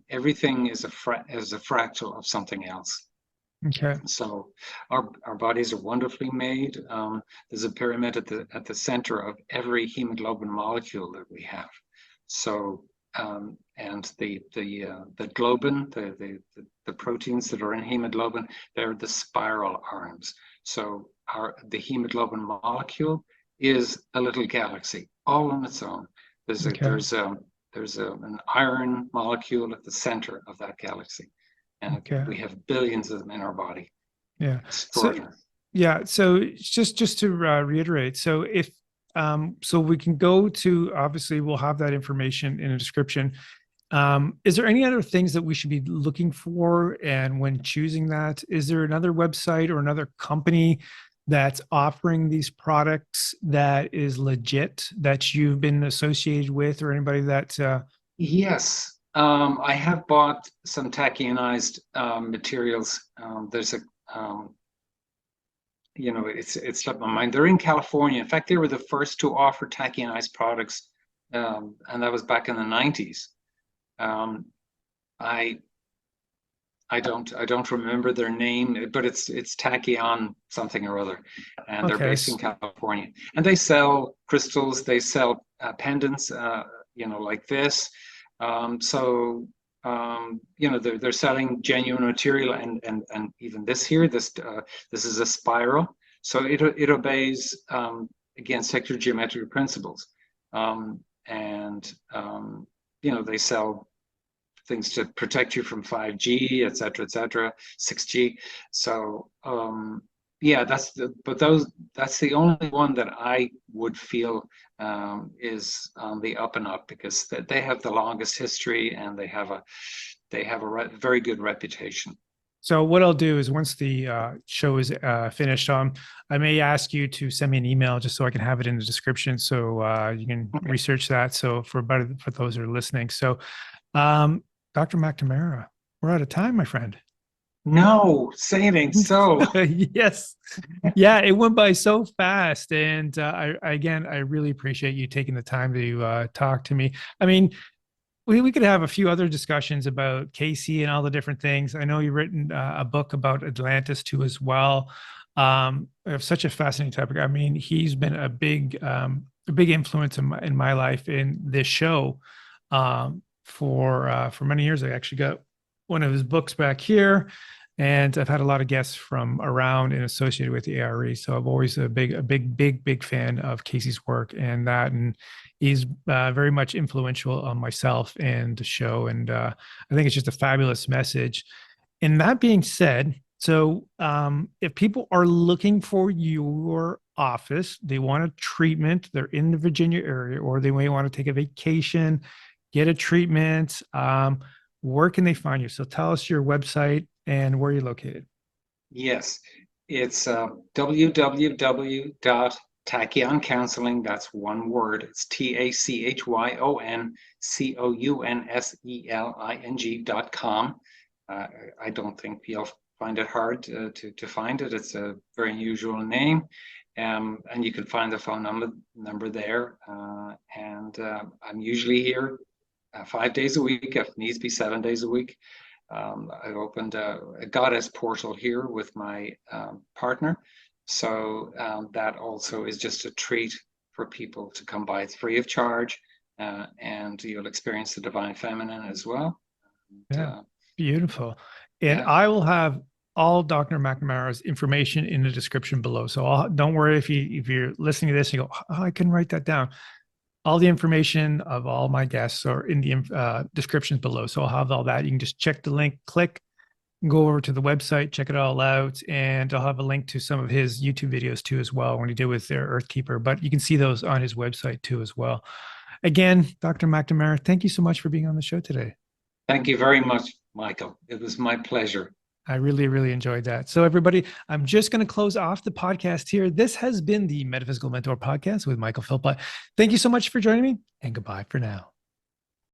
Speaker 2: Everything is a fractal of something else.
Speaker 1: Okay.
Speaker 2: So our bodies are wonderfully made. There's a pyramid at the center of every hemoglobin molecule that we have. So and the globin, the proteins that are in hemoglobin, they're the spiral arms. So the hemoglobin molecule is a little galaxy all on its own. There's an iron molecule at the center of that galaxy. And we have billions of them in our body.
Speaker 1: Yeah.
Speaker 2: Extraordinary.
Speaker 1: So just to reiterate, so if so we can go to, obviously we'll have that information in a description. Is there any other things that we should be looking for, and when choosing that, is there another website or another company that's offering these products that is legit that you've been associated with, or anybody that
Speaker 2: Yes. I have bought some tachyonized materials. There's a, it's slipped my mind. They're in California. In fact, they were the first to offer tachyonized products, and that was back in the 90s. I don't remember their name, but it's Tachyon something or other, and they're based in California. And they sell crystals. They sell pendants, like this. They're selling genuine material, and even this here, this is a spiral, so it obeys again sacred geometric principles, they sell things to protect you from 5G, etc., 6G. So that's the only one that I would feel is on the up and up, because they have the longest history, and they have a very good reputation.
Speaker 1: So what I'll do is, once the show is finished, I may ask you to send me an email just so I can have it in the description, so you can research that. So for those who are listening. So Dr. McNamara, we're out of time, my friend.
Speaker 2: No, saying so.
Speaker 1: Yes. Yeah, it went by so fast. And I really appreciate you taking the time to talk to me. I mean, we could have a few other discussions about Casey and all the different things. I know you've written a book about Atlantis too as well. Such a fascinating topic. I mean, he's been a big influence in my life in this show for many years. I actually got one of his books back here, and I've had a lot of guests from around and associated with the ARE. So I'm always a big fan of Casey's work, and he's very much influential on myself and the show. And I think it's just a fabulous message. And that being said, so if people are looking for your office, they want a treatment, they're in the Virginia area, or they may want to take a vacation, get a treatment, where can they find you? So tell us your website and where you're located.
Speaker 2: Yes, it's www.tachyon that's one word. It's TACHYONCOUNSELING.com. I don't think you'll find it hard to find it. It's a very unusual name. And you can find the phone number there. I'm usually here 5 days a week, if needs be 7 days a week. I've opened a goddess portal here with my partner. So that also is just a treat for people to come by. It's free of charge, and you'll experience the divine feminine as well.
Speaker 1: Yeah, beautiful. And
Speaker 2: Yeah.
Speaker 1: I will have all Dr. McNamara's information in the description below. So don't worry if you're listening to this and you go, oh, I can write that down. All the information of all my guests are in the descriptions below. So I'll have all that. You can just check the link, click, go over to the website, check it all out. And I'll have a link to some of his YouTube videos too, as well, when he did with their Earthkeeper. But you can see those on his website too, as well. Again, Dr. McNamara, thank you so much for being on the show today.
Speaker 2: Thank you very much, Michael. It was my pleasure.
Speaker 1: I really, really enjoyed that. So everybody, I'm just going to close off the podcast here. This has been the Metaphysical Mentor Podcast with Michael Philpott. Thank you so much for joining me, and goodbye for now.